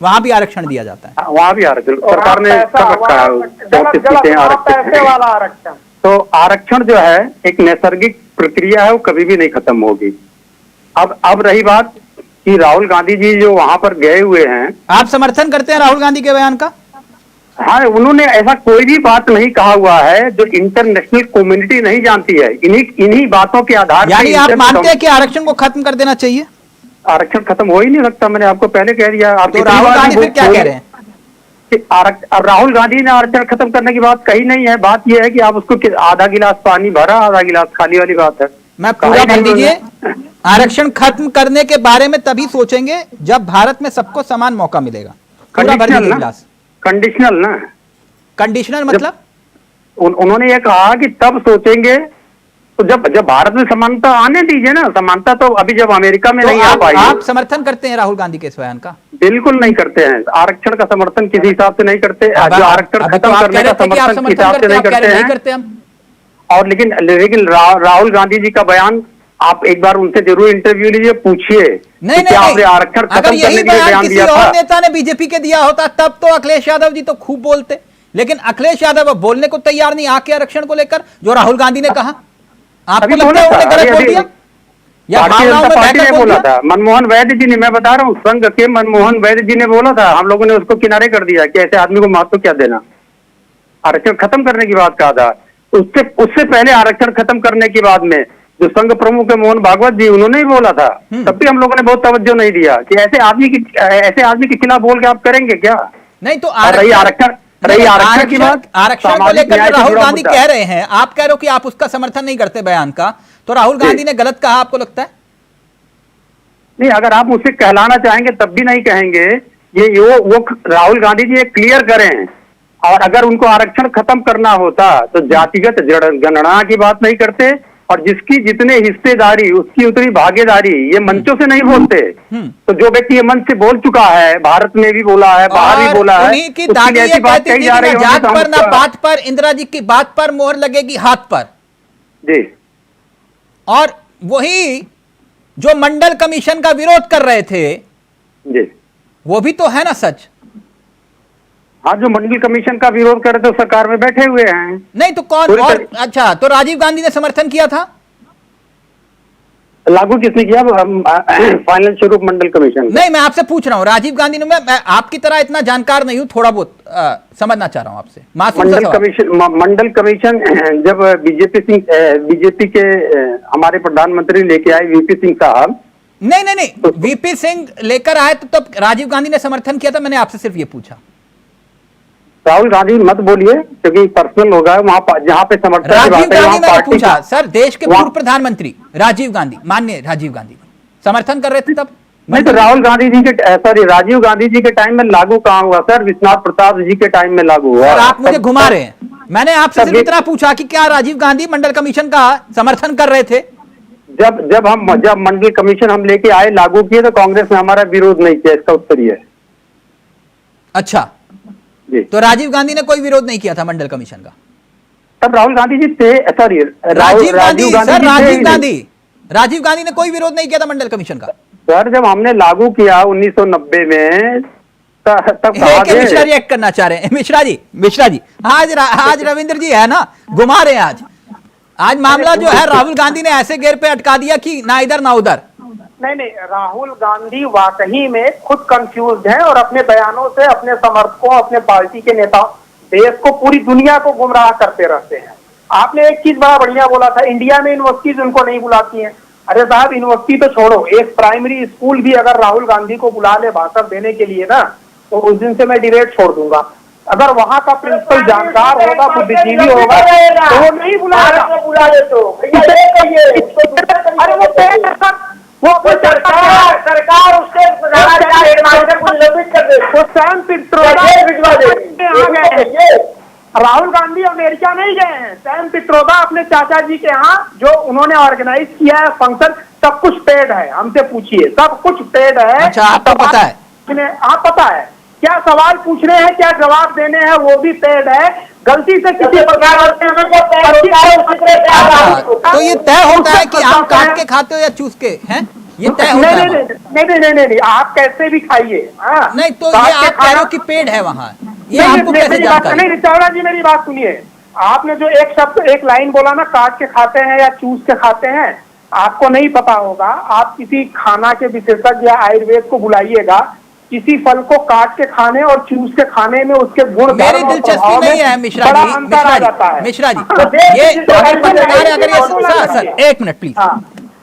वहां भी आरक्षण दिया जाता है। वहां भी आरक्षण सरकार ने कर रखा है, 34 सीटें आरक्षण। तो आरक्षण जो है एक नैसर्गिक प्रक्रिया है, वो कभी भी नहीं खत्म होगी। अब रही बात कि राहुल गांधी जी जो वहां पर गए हुए हैं, आप समर्थन करते हैं राहुल गांधी के बयान का? हाँ, उन्होंने ऐसा कोई भी बात नहीं कहा हुआ है जो इंटरनेशनल कम्युनिटी नहीं जानती है। इन्हीं बातों के आधार पर, यानी आप मानते हैं कि आरक्षण को खत्म कर देना चाहिए? आरक्षण खत्म हो ही नहीं सकता, मैंने आपको पहले कह दिया। आप तो राहुल गांधी फिर क्या कह रहे हैं? राहुल गांधी ने आरक्षण खत्म करने की बात कही नहीं है। बात यह है कि आप उसको आधा गिलास पानी भरा, आधा गिलास खाली वाली बात है। मैं पूरा भर दीजिए। आरक्षण खत्म करने के बारे में तभी सोचेंगे जब भारत में सबको समान मौका मिलेगा। पूरा भर दीजिए गिलास। कंडीशनल ना, कंडीशनल मतलब उन्होंने ये कहा कि तब सोचेंगे, तो जब भारत में समानता आने दीजिए ना। समानता तो अभी जब अमेरिका में नहीं आ पाई। आप समर्थन करते हैं राहुल गांधी के इस बयान का? बिल्कुल नहीं करते हैं। आरक्षण का समर्थन किसी हिसाब से नहीं करते, जो आरक्षण खत्म करने का समर्थन किस हिसाब से नहीं करते हैं। और लेकिन राहुल गांधी जी का बयान आप एक बार उनसे जरूर इंटरव्यू लीजिए, पूछिए क्या आपने आरक्षण खत्म करने के लिए बयान दिया था? और नेता ने बीजेपी के दिया होता तब तो अखिलेश यादव जी तो खूब बोलते लेकिन अखिलेश यादव अब बोलने को तैयार नहीं आके आरक्षण को लेकर, जो राहुल गांधी ने कहा। आपको अभी लगता है बोला उन्होंने था, गलत बोल दिया या भारतीय भावनाओं जनता में पार्टी बहकर ने बोल बोला दिया? था, मनमोहन वैद्य जी ने, मैं बता रहा हूँ, संघ के मनमोहन वैद्य जी ने बोला था, हम लोगों ने उसको किनारे कर दिया कि ऐसे आदमी को महत्व क्या देना, आरक्षण खत्म करने की बात कहा था। उससे पहले आरक्षण खत्म करने के बाद में जो संघ प्रमुख है मोहन भागवत जी, उन्होंने ही बोला था, तब भी हम लोगों ने बहुत तवज्जो नहीं दिया कि ऐसे आदमी के खिलाफ बोल के आप करेंगे क्या। नहीं तो रही आरक्षण की बात, आरक्षण को लेकर जो राहुल गांधी कह रहे हैं, आप कह रहे हो कि आप उसका समर्थन नहीं करते बयान का, तो राहुल गांधी ने गलत कहा आपको लगता है? नहीं, अगर आप मुझसे कहलाना चाहेंगे तब भी नहीं कहेंगे। वो राहुल गांधी जी ये क्लियर करें, और अगर उनको आरक्षण खत्म करना होता तो जातिगत जनगणना की बात नहीं करते, और जिसकी जितने हिस्सेदारी उसकी उतनी भागीदारी, ये मंचों से नहीं बोलते। तो जो व्यक्ति ये मंच से बोल चुका है, भारत में भी बोला है, बाहर भी बोला है, उन्हीं की दादी ये कहती थी ना जात पर ना पात पर, इंदिरा जी की बात पर मोहर लगेगी हाथ पर जी। और वही जो मंडल कमीशन का विरोध कर रहे थे जी, वो भी तो है ना सच। हाँ, जो मंडल कमीशन का विरोध करे तो सरकार में बैठे हुए हैं। नहीं तो कौन और अच्छा, तो राजीव गांधी ने समर्थन किया था, लागू किसने किया? फाइनल स्वरूप मंडल कमीशन। नहीं, मैं आपसे पूछ रहा हूं, राजीव गांधी ने, मैं आपकी तरह इतना जानकार नहीं हूं, थोड़ा बहुत समझना चाह रहा हूं आपसे। मंडल कमीशन जब बीजेपी के हमारे प्रधानमंत्री लेके आए वीपी सिंह साहब। नहीं, वीपी सिंह लेकर आए तो तब राजीव गांधी ने समर्थन किया था, मैंने आपसे सिर्फ ये पूछा। राहुल गांधी मत बोलिए क्योंकि पर्सनल होगा वहां जहां पे समर्थन राजीव गांधी मैंने पूछा सर, देश के पूर्व प्रधानमंत्री राजीव गांधी, माननीय राजीव गांधी समर्थन कर रहे थे तब? नहीं, तो राहुल गांधी जी के राजीव गांधी जी के टाइम में लागू कहाँ हुआ सर? विश्वनाथ प्रताप जी के टाइम में लागू हुआ। सर आप मुझे घुमा रहे हैं, मैंने आपसे सिर्फ इतना पूछा कि क्या राजीव गांधी मंडल कमीशन का समर्थन कर रहे थे? जब मंडल कमीशन हम लेके आए, लागू किए, तो कांग्रेस ने हमारा विरोध नहीं किया, इसका उत्तर ये है। अच्छा, तो राजीव गांधी ने कोई विरोध नहीं किया था मंडल कमीशन का? तब राहुल गांधी जी थे, सॉरी राजीव गांधी ने कोई विरोध नहीं किया था मंडल कमीशन का? सर जब हमने लागू किया 1990 में, तब मिश्रा रिएक्ट करना चाह रहे हैं। मिश्रा जी आज रविंद्र जी है ना, घुमा रहे हैं आज मामला जो है राहुल गांधी ने ऐसे गेर पे अटका दिया कि ना इधर ना उधर। नहीं, राहुल गांधी वाकई में खुद कंफ्यूज हैं और अपने बयानों से अपने समर्थकों, अपने पार्टी के नेताओं, देश को, पूरी दुनिया को गुमराह करते रहते हैं। आपने एक चीज बड़ा बढ़िया बोला था, इंडिया में यूनिवर्सिटीज उनको नहीं बुलाती हैं। अरे साहब, यूनिवर्सिटी तो छोड़ो, एक प्राइमरी स्कूल भी अगर राहुल गांधी को बुला ले भाषण देने के लिए ना, तो उस दिन से मैं डिबेट छोड़ दूंगा। अगर वहां का प्रिंसिपल जानकार होगा, बुद्धिजीवी होगा, तो वो नहीं बुलाएगा। बुला ले तो अरे वो सरकार उसके राहुल गांधी अमेरिका नहीं गए हैं, सैम पित्रोदा अपने चाचा जी के यहाँ, जो उन्होंने ऑर्गेनाइज किया है फंक्शन, सब कुछ पेड है। हमसे पूछिए, सब कुछ पेड है। अच्छा, आपको पता है? आप पता है क्या सवाल पूछने हैं, क्या जवाब देने हैं, वो भी पेड है। गलती से किसी प्रकार तो ये तय होता है कि आम काट के खाते हो या चूस के, हैं? ये तय होता है? नहीं, आप कैसे भी खाइए। नहीं, तो ये आप कह रहे हो कि पेड़ है वहाँ, ये आपको कैसे जानकारी? नहीं, चावला जी मेरी बात सुनिए, आपने जो एक शब्द, एक लाइन बोला ना, काट के खाते हैं या चूस के खाते हैं, आपको नहीं पता होगा। आप किसी खाना के विशेषज्ञ या आयुर्वेद को बुलाइएगा, किसी फल को काट के खाने और चूस के खाने में उसके गुण, मेरी दिलचस्पी नहीं है मिश्रा जी, ये पत्रकार अगर ये सर एक मिनट प्लीज,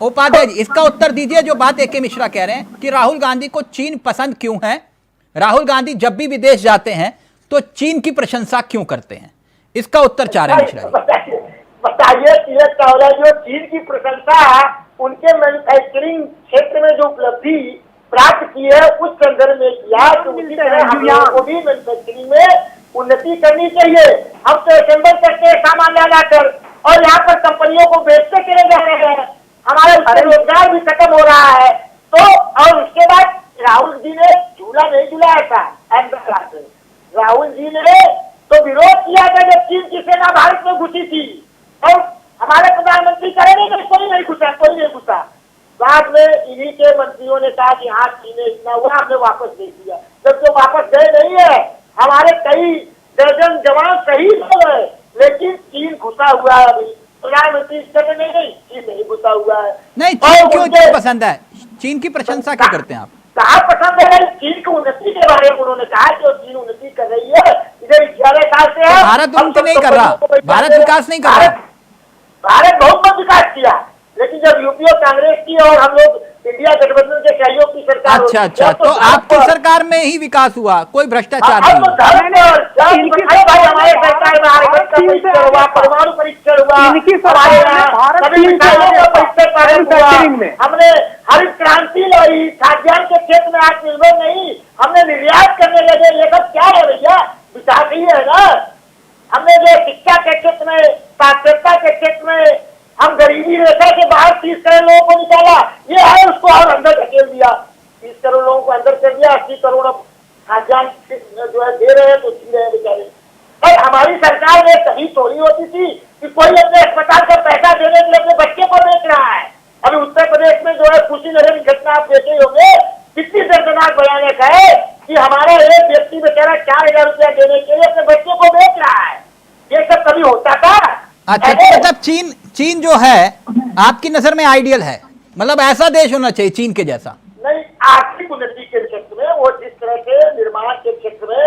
उपाध्याय जी इसका उत्तर दीजिए। जो बात ए.के. मिश्रा कह रहे हैं कि राहुल गांधी को चीन पसंद क्यों है, राहुल गांधी जब भी विदेश जाते हैं तो चीन की प्रशंसा क्यों करते हैं, इसका उत्तर चाह रहे हैं मिश्रा जी। बताइए, जो चीन की प्रशंसा उनके मैन्युफैक्चरिंग क्षेत्र में जो उपलब्धि प्राप्त की है उस संदर्भ में किया, तो उसी तरह हम लोगों को भी मैन्युफैक्चरिंग में उन्नति करनी चाहिए। हम तो असेंबल करते हैं सामान ला लाकर, और यहाँ पर कंपनियों को बेचते चले जा रहे हैं, हमारा उससे रोजगार भी खत्म हो रहा है। तो और उसके बाद राहुल जी ने झूला नहीं झुलाया था, राहुल जी ने तो विरोध किया था जब चीन की सेना भारत में घुसी थी, और हमारे प्रधानमंत्री कहे नहीं, कोई नहीं घुसा। बाद में इन्हीं के मंत्रियों ने कहा कि हाँ चीन ने इतना हुआ, हमने वापस दे दिया। जब जो वापस गए नहीं है, हमारे कई दर्जन जवान शहीद हो गए, लेकिन चीन घुसा हुआ है। अभी प्रधानमंत्री कहते नहीं, चीन नहीं घुसा हुआ है। नहीं, चीन क्यों इतना पसंद है? चीन की प्रशंसा क्यों करते हैं आप? कहा पसंद है? चीन की उन्नति के बारे में उन्होंने कहा कि वो चीन उन्नति कर रही है, इधर 11 साल से है। भारत उन्नति नहीं कर रहा, भारत विकास नहीं कर रहा। भारत बहुत विकास किया, लेकिन जब यूपीए कांग्रेस की और हम लोग इंडिया गठबंधन के सहयोग की सरकार, अच्छा, तो आपकी सरकार में ही विकास हुआ, कोई भ्रष्टाचार नहीं हुआ। हमारे सरकार में आरक्षण का परीक्षण हुआ, परमाणु परीक्षण हुआ, सभी मिसाइलों का परीक्षण हुआ, हमने हरित क्रांति लाई, खाद्यान्न के क्षेत्र में आत्मनिर्भर नहीं, हमने निर्यात करने लगे। ये सब क्या है भैया? विकास ही है ना। हमने जो शिक्षा के क्षेत्र में, साक्षरता के क्षेत्र में, हम गरीबी रेखा के बाहर 30 करोड़ लोगों को निकाला, ये है उसको और अंदर धकेल दिया। 30 करोड़ लोगों को अंदर कर दिया, 80 करोड़ अब खाद्यान्न जो है दे रहे हैं तो जी रहे हैं बेचारे। और हमारी सरकार में कहीं थोड़ी होती थी कि कोई अपने अस्पताल का पैसा देने के लिए अपने बच्चे को बेच रहा है। अभी उत्तर प्रदेश में जो है कुशीनगर की घटना आप देखे होंगे, कितनी दर्दनाक भयानक है कि हमारा एक व्यक्ति बेचारा 4000 रुपया देने के लिए अपने बच्चे को बेच रहा है। ये सब कभी होता था? अच्छा, तो मतलब चीन जो है आपकी नजर में आइडियल है, मतलब ऐसा देश होना चाहिए चीन के जैसा? नहीं, आर्थिक उन्नति के क्षेत्र में वो जिस तरह से निर्माण के क्षेत्र में,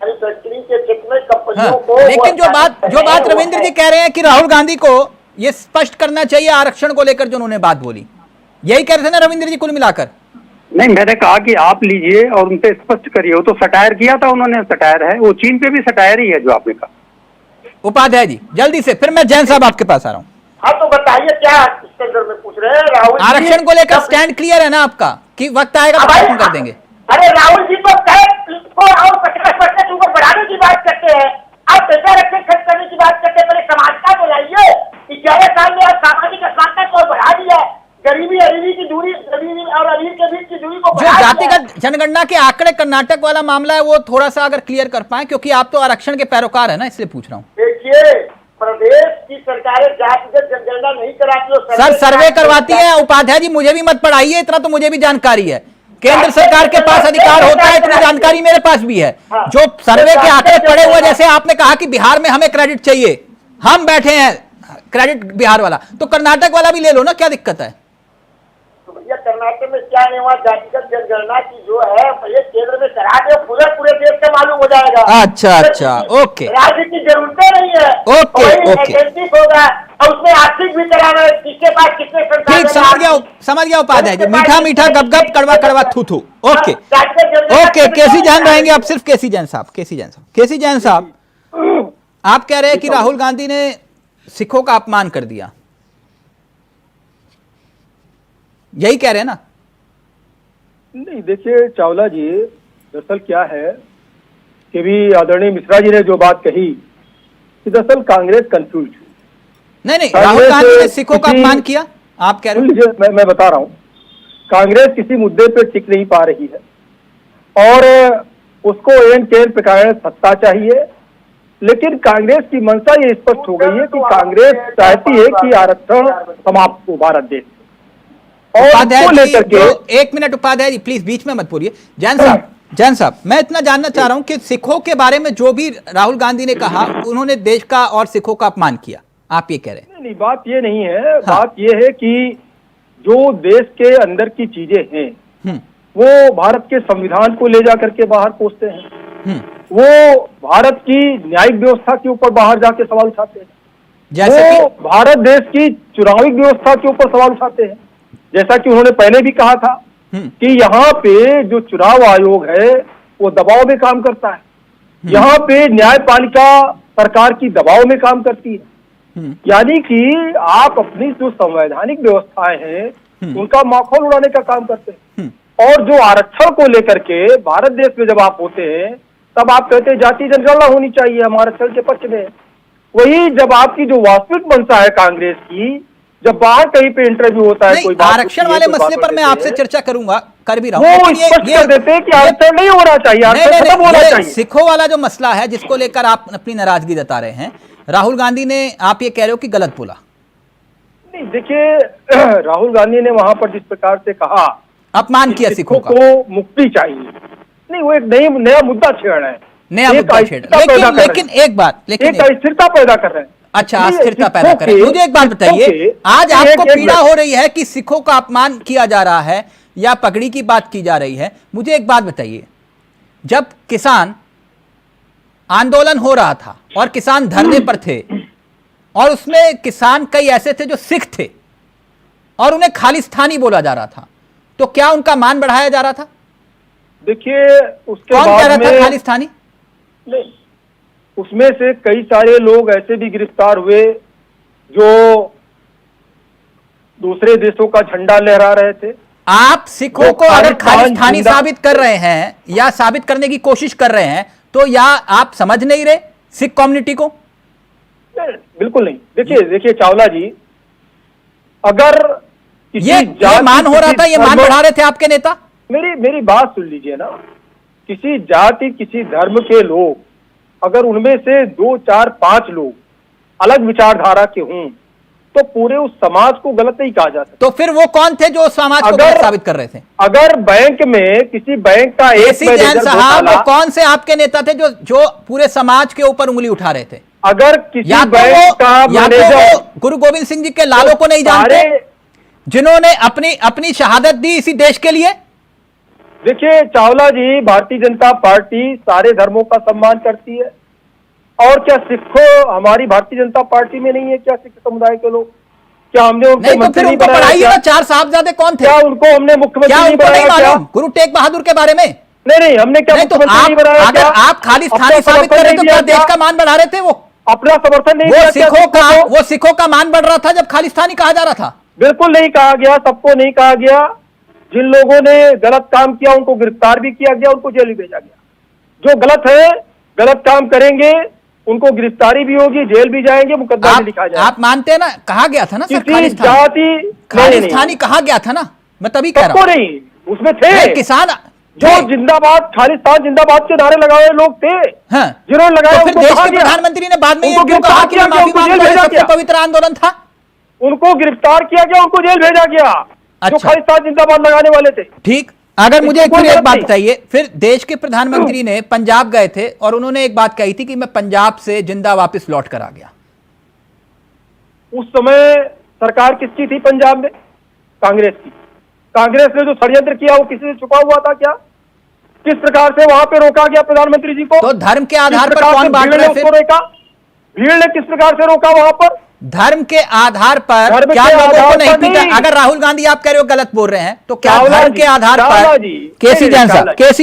मैन्युफैक्चरिंग के क्षेत्र में कंपनियों को, लेकिन जो बात रविंद्र जी कह रहे हैं कि राहुल गांधी को ये स्पष्ट करना चाहिए आरक्षण को लेकर जो उन्होंने बात बोली, यही कह रहे थे ना रविंद्र जी कुल मिलाकर? नहीं, मैंने कहा कि आप लीजिए और उनसे स्पष्ट करिए। वो तो सटायर किया था उन्होंने, सटायर है वो, चीन पे भी सटायर ही है जो आपने कहा। उपाध्याय जी जल्दी से, फिर मैं जैन साहब आपके पास आ रहा हूँ। हाँ, तो बताइए क्या इस संदर्भ में पूछ रहे हैं? राहुल आरक्षण को लेकर स्टैंड क्लियर है ना आपका कि वक्त आएगा तो खत्म कर देंगे? अरे राहुल जी तो और 50% ऊपर बढ़ाने की बात करते हैं, आप पैसा आरक्षण खर्च करने की बात करते हैं। पहले समानता को लाइए। 11 साल में आप सामाजिक असमानता को बढ़ा दिया, गरीबी अमीरी की दूरी, गरीबी और अमीर के बीच की दूरी को जो जातिगत जनगणना के आंकड़े कर्नाटक वाला मामला है वो थोड़ा सा अगर क्लियर कर पाए, क्योंकि आप तो आरक्षण के पैरोकार है ना, इसलिए पूछ रहा हूँ। देखिए, प्रदेश की सरकारें जातिगत जनगणना नहीं कराती। सर सर्वे करवाती है। उपाध्याय जी मुझे भी मत पढ़ाइए, इतना तो मुझे भी जानकारी है। केंद्र सरकार के पास अधिकार होता है, इतनी जानकारी मेरे पास भी है। जो सर्वे के आंकड़े पड़े हुए, जैसे आपने कहा कि बिहार में हमें क्रेडिट चाहिए, हम बैठे हैं क्रेडिट बिहार वाला, तो कर्नाटक वाला भी ले लो ना, क्या दिक्कत है? तो भैया कर्नाटक में क्या नहीं हुआ? जातिगत जनगणना की जो है पहले केंद्र में करा दे, पूरे देश का मालूम हो जाएगा। अच्छा, ओके, राज्य की जरूरतें नहीं है। ओके होगा और उसमें आर्थिक भी कराना है, किसके पास कितने ठीक, समझ गया उपाध्याय जी। मीठा गप कड़वा थू। ओके, केसी जैन रहेंगे अब, सिर्फ केसी जैन साहब, आप कह रहे हैं कि राहुल गांधी ने सिखों का अपमान कर दिया, यही कह रहे हैं ना? नहीं, देखिए चावला जी, दरअसल क्या है कि भी आदरणीय मिश्रा जी ने जो बात कही कि दरअसल कांग्रेस कंफ्यूज है। नहीं, राहुल गांधी ने सिखों का अपमान किया, आप कह रहे हैं? मैं बता रहा हूँ, कांग्रेस किसी मुद्दे पे टिक नहीं पा रही है और उसको एन केन प्रकार सत्ता चाहिए, लेकिन कांग्रेस की मंशा ये स्पष्ट हो गई है कि कांग्रेस चाहती है कि आरक्षण समाप्त हो भारत देश। उपाध्याय जी, एक मिनट उपाध्याय जी प्लीज बीच में मत बोलिए। जैन साहब, मैं इतना जानना चाह रहा हूं कि सिखों के बारे में जो भी राहुल गांधी ने कहा, उन्होंने देश का और सिखों का अपमान किया, आप ये कह रहे हैं? नहीं, बात ये नहीं है। बात ये है कि जो देश के अंदर की चीजें हैं वो भारत के संविधान को ले जा करके बाहर पहुंचते हैं, वो भारत की न्यायिक व्यवस्था के ऊपर बाहर जाके सवाल उठाते हैं, जैसे भारत देश की चुनावी व्यवस्था के ऊपर सवाल उठाते हैं। जैसा कि उन्होंने पहले भी कहा था कि यहाँ पे जो चुनाव आयोग है वो दबाव में काम करता है, यहाँ पे न्यायपालिका सरकार की दबाव में काम करती है, यानी कि आप अपनी जो संवैधानिक व्यवस्थाएं हैं उनका माखौल उड़ाने का काम करते हैं। और जो आरक्षण को लेकर के भारत देश में जब आप होते हैं तब आप कहते हैं जाति जनगणना होनी चाहिए, हम आरक्षण के पक्ष में। वही जब आपकी जो वास्तविक मंशा है कांग्रेस की, जब बाहर कहीं पे इंटरव्यू होता है कोई आरक्षण वाले मसले पर मैं आपसे चर्चा करूंगा, कर भी रहा हूं, वो स्पष्ट कर देते हैं कि आरक्षण नहीं होना चाहिए, आरक्षण खत्म होना चाहिए। सिखों वाला जो मसला है जिसको लेकर आप अपनी नाराजगी जता रहे हैं, राहुल गांधी ने, आप ये कह रहे हो कि गलत बोला? नहीं, देखिए राहुल गांधी ने वहां पर जिस प्रकार से कहा, अपमान किया सिखों को मुक्ति चाहिए, नहीं वो एक नया मुद्दा छेड़ रहे हैं। नया मुद्दा छेड़, लेकिन एक बात, एक अस्थिरता पैदा कर रहे हैं। अच्छा, अस्थिरता पैदा कर रहे हैं। मुझे एक बात बताइए, आज आपको पीड़ा हो रही है कि सिखों का अपमान किया जा रहा है या पगड़ी की बात की जा रही है, मुझे एक बात बताइए, जब किसान आंदोलन हो रहा था और किसान धरने पर थे और उसमें किसान कई ऐसे थे जो सिख थे और उन्हें खालिस्तानी बोला जा रहा था, तो क्या उनका मान बढ़ाया जा रहा था? देखिए, उसके कौन कह रहा बाद था में खालिस्तानी? नहीं, उसमें से कई सारे लोग ऐसे भी गिरफ्तार हुए जो दूसरे देशों का झंडा लहरा रहे थे। आप सिखों को अगर खालिस्तानी साबित कर रहे हैं या साबित करने की कोशिश कर रहे हैं, तो या आप समझ नहीं रहे सिख कम्युनिटी को? बिल्कुल नहीं। देखिए चावला जी, अगर ये मान हो रहा था, ये मान बढ़ा रहे थे आपके नेता? मेरी बात सुन लीजिए ना। किसी जाति, किसी धर्म के लोग, अगर उनमें से 2, 4, 5 लोग अलग विचारधारा के हों, तो पूरे उस समाज को गलत नहीं कहा जा सकता। तो फिर वो कौन थे जो समाज को गलत साबित कर रहे थे? अगर बैंक में किसी बैंक का एक जैन साहब, वो कौन से आपके नेता थे जो पूरे समाज के ऊपर उंगली उठा रहे थे? अगर किसी बैंक का मैनेजर, गुरु गोविंद सिंह जी के लालों को नहीं जानते, जिन्होंने अपनी शहादत दी इसी देश के लिए? देखिए चावला जी, भारतीय जनता पार्टी सारे धर्मों का सम्मान करती है। और क्या सिखों हमारी भारतीय जनता पार्टी में नहीं है क्या? सिख समुदाय के लोग, क्या हमने उनको मंत्री नहीं बनाया? पढ़ाइए ना, 4 साहबजादे कौन थे? क्या उनको हमने मुख्यमंत्री नहीं बनाया? गुरु तेग बहादुर के बारे में नहीं, हमने क्या मुख्यमंत्री नहीं बनाया? अगर आप खालिस्तानी साबित कर रहे तो क्या देश का मान बढ़ा रहे थे? वो अपना समर्थन नहीं दिया? वो सिखों का मान बढ़ रहा था जब खालिस्तानी कहा जा रहा था? बिल्कुल नहीं कहा गया, सबको नहीं कहा गया। जिन लोगों ने गलत काम किया उनको गिरफ्तार भी किया गया, उनको जेल भी भेजा गया। जो गलत है, गलत काम करेंगे, उनको गिरफ्तारी भी होगी, जेल भी जाएंगे, मुकदमा भी लिखा जाएगा। आप मानते हैं ना? कहा गया था ना सर, खालिस्तानी कहा गया था ना, मैं तभी कह रहा हूं। नहीं, उसमें थे किसान जो जिंदाबाद, खालिस्तान जिंदाबाद के नारे लगाए लोग थे, जिन्होंने लगाया। फिर देश के प्रधानमंत्री ने बाद में ये क्यों कहा कि माफी मांगता है, सबसे पवित्र आंदोलन था? उनको गिरफ्तार किया गया, उनको जेल भेजा गया। जो खालिस्तान जिंदाबाद लगाने वाले थे। ठीक, अगर मुझे एक बात बताइए, फिर देश के प्रधानमंत्री ने पंजाब गए थे और उन्होंने एक बात कही थी कि मैं पंजाब से जिंदा वापस लौट कर आ गया। उस समय सरकार किसकी थी पंजाब में? कांग्रेस की। कांग्रेस ने जो षड्यंत्र किया वो किसी से छुपा हुआ था क्या? किस प्रकार से वहां पे रोका गया प्रधानमंत्री जी को? तो धर्म के आधार पर कौन बांट रहे थे? भीड़ ने किस प्रकार से रोका वहां पर? धर्म के आधार पर क्या लोगों को नहीं पीटा? अगर राहुल गांधी आप कह रहे हो गलत बोल रहे हैं, तो क्या धर्म के आधार पर, केसी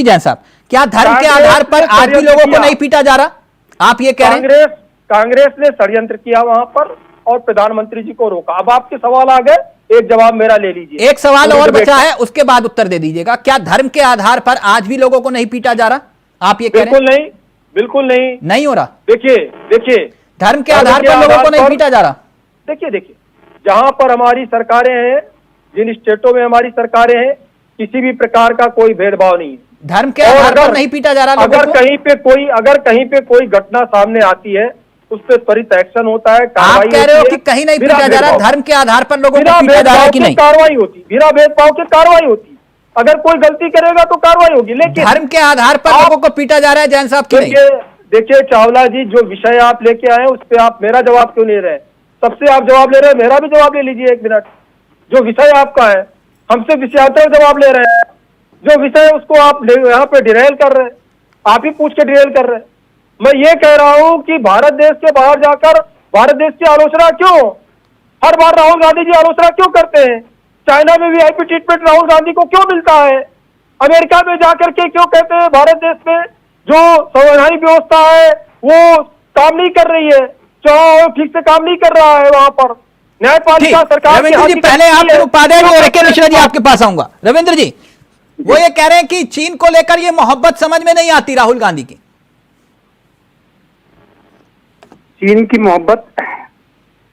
जैन साहब, क्या धर्म के आधार पर आज भी लोगों को नहीं पीटा जा रहा? आप ये कह रहे हैं? कांग्रेस ने षड्यंत्र किया वहां पर और प्रधानमंत्री जी को रोका। अब आपके सवाल आ गए, एक जवाब मेरा ले लीजिए। एक सवाल और बचा है, उसके बाद उत्तर दे दीजिएगा। क्या धर्म के आधार पर आज भी लोगों को नहीं पीटा जा रहा? आप ये कह रहे हैं? बिल्कुल नहीं हो रहा। देखिए धर्म के आधार पर लोगों को नहीं पीटा जा रहा। देखिए जहां पर हमारी सरकारें हैं, जिन स्टेटों में हमारी सरकारें हैं, किसी भी प्रकार का कोई भेदभाव नहीं है। धर्म के आधार पर नहीं पीटा जा रहा। अगर कहीं पे कोई घटना सामने आती है, उस पर त्वरित एक्शन होता है, आप कह रहे हो कि कहीं नहीं पीटा जा रहा, धर्म के आधार पर लोगों को पीटा जा रहा है कि नहीं? कार्रवाई होती, बिना भेदभाव के कार्रवाई होती। अगर कोई गलती करेगा तो कार्रवाई होगी, लेकिन धर्म के आधार पर लोगों को पीटा जा रहा है जैन साहब की नहीं? देखिए चावला जी, जो विषय आप लेके आए उस पर आप मेरा जवाब क्यों नहीं रहे? सबसे आप जवाब ले रहे हैं, मेरा भी जवाब ले लीजिए 1 मिनट। जो विषय आपका है, हमसे विषयात्मक जवाब ले रहे हैं। जो विषय है उसको आप यहाँ पे डिरेल कर रहे हैं, आप ही पूछ के डिरेल कर रहे हैं। मैं ये कह रहा हूँ कि भारत देश के बाहर जाकर भारत देश की आलोचना क्यों? हर बार राहुल गांधी जी आलोचना क्यों करते हैं? चाइना में वीआईपी ट्रीटमेंट राहुल गांधी को क्यों मिलता है? अमेरिका में जाकर के क्यों कहते हैं भारत देश में जो संवैधानिक व्यवस्था है वो काम नहीं कर रही है, ठीक से काम नहीं कर रहा है वहां पर न्यायपालिका सरकार। रविंद्र जी, पहले आप उपाध्याय जी और AK मिश्रा जी आपके पास आऊंगा। रविंद्र जी, वो ये कह रहे हैं कि चीन को लेकर ये मोहब्बत समझ में नहीं आती राहुल गांधी की। चीन की मोहब्बत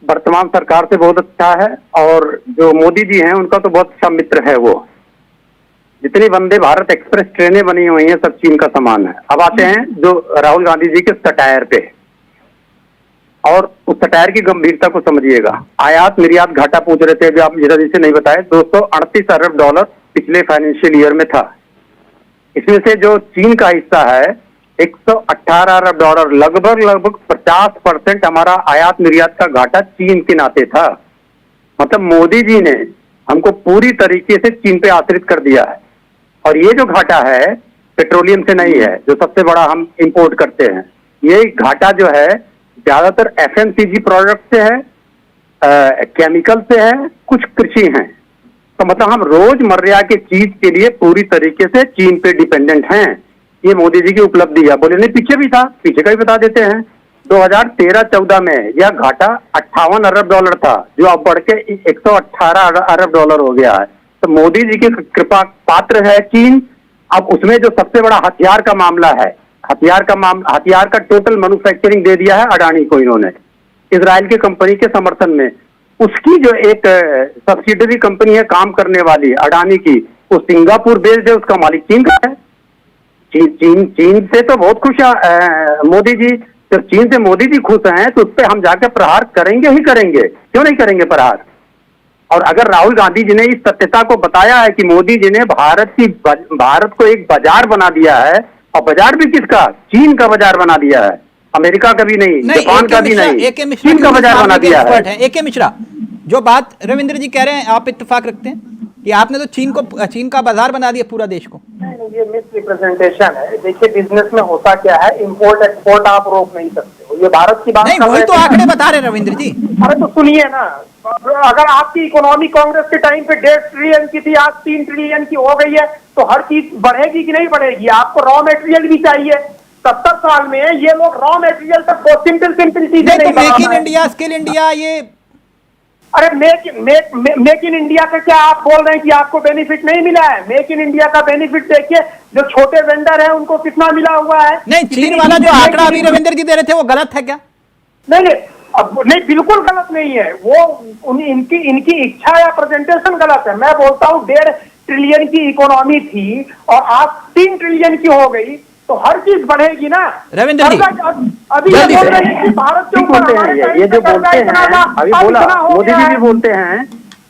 वर्तमान सरकार से बहुत अच्छा है, और जो मोदी जी हैं उनका तो बहुत अच्छा मित्र है। वो जितनी वंदे भारत एक्सप्रेस ट्रेनें बनी हुई हैं सब चीन का सामान है। अब आते हैं जो राहुल गांधी जी के सटायर पे, और उस सटायर की गंभीरता को समझिएगा। आयात निर्यात घाटा पूछ रहे थे, अभी आप जीरा जी से नहीं बताए। $238 अरब पिछले फाइनेंशियल ईयर में था। इसमें से जो चीन का हिस्सा है 118 अरब डॉलर, लगभग 50% हमारा आयात निर्यात का घाटा चीन के नाते था। मतलब मोदी जी ने हमको पूरी तरीके से चीन पे आश्रित कर दिया है। और ये जो घाटा है पेट्रोलियम से नहीं है, जो सबसे बड़ा हम इंपोर्ट करते हैं, ये घाटा जो है ज्यादातर एफएमसीजी प्रोडक्ट से है, केमिकल से है, कुछ कृषि हैं। तो मतलब हम रोजमर्रा के चीज के लिए पूरी तरीके से चीन पे डिपेंडेंट हैं। ये मोदी जी की उपलब्धि है। बोले नहीं पीछे भी था, पीछे का भी बता देते हैं। 2013-14 में यह घाटा 58 अरब डॉलर था, जो अब बढ़ के 118 अरब डॉलर हो गया है। तो मोदी जी की कृपा पात्र है चीन। अब उसमें जो सबसे बड़ा हथियार का मामला है, हथियार का टोटल मैन्युफैक्चरिंग दे दिया है अडानी को इन्होंने, इजराइल की कंपनी के समर्थन में। उसकी जो एक सब्सिडरी कंपनी है काम करने वाली अडानी की, वो सिंगापुर बेस्ड है, उसका मालिक चीन का है। चीन से तो बहुत खुश है मोदी जी। जब चीन से मोदी जी खुश हैं तो उस पर हम जाकर प्रहार करेंगे ही करेंगे, क्यों नहीं करेंगे प्रहार। और अगर राहुल गांधी जी ने इस सत्यता को बताया है कि मोदी जी ने भारत को एक बाजार बना दिया है, और बाजार भी किसका, चीन का बाजार बना दिया है, अमेरिका का भी नहीं, जापान का भी नहीं, चीन का बाजार बना दिया है। एके मिश्रा, जो बात रविंद्र जी कह रहे हैं आप इत्तेफाक रखते हैं कि आपने तो चीन का बाजार बना दिया पूरा देश को? नहीं, ये मिस रिप्रेजेंटेशन है। देखिए बिजनेस में होता क्या है, इंपोर्ट एक्सपोर्ट आप रोक नहीं सकते हो। ये भारत की बात नहीं, वही तो आंकड़े बता रहे रविंद्र जी। अरे तो सुनिए ना, अगर आपकी इकोनॉमी कांग्रेस के टाइम पे 1.5 ट्रिलियन की थी, आज 3 ट्रिलियन की हो गई है, तो हर चीज बढ़ेगी कि नहीं बढ़ेगी? आपको रॉ मटेरियल भी चाहिए। 70 साल में ये लोग रॉ मटेरियल तक बहुत सिंपल चीजें नहीं, make in India, skill India, ये अरे मेक इन इंडिया का क्या आप बोल रहे हैं कि आपको बेनिफिट नहीं मिला है? मेक इन इंडिया का बेनिफिट देखिए, जो छोटे वेंडर हैं उनको कितना मिला हुआ है। नहीं, चीन वाला जो आंकड़ा अभी रविंद्र जी दे रहे थे वो गलत है क्या? नहीं, बिल्कुल गलत नहीं है वो। इनकी इच्छा या प्रेजेंटेशन गलत है। मैं बोलता हूँ 1.5 ट्रिलियन की इकोनॉमी थी और आज 3 ट्रिलियन की हो गई, तो हर चीज बढ़ेगी ना रविंद्र जी। अभी ये बोल रहे हैं कि भारत के ऊपर ये जो बोलते हैं, अभी बोला मोदी जी भी बोलते हैं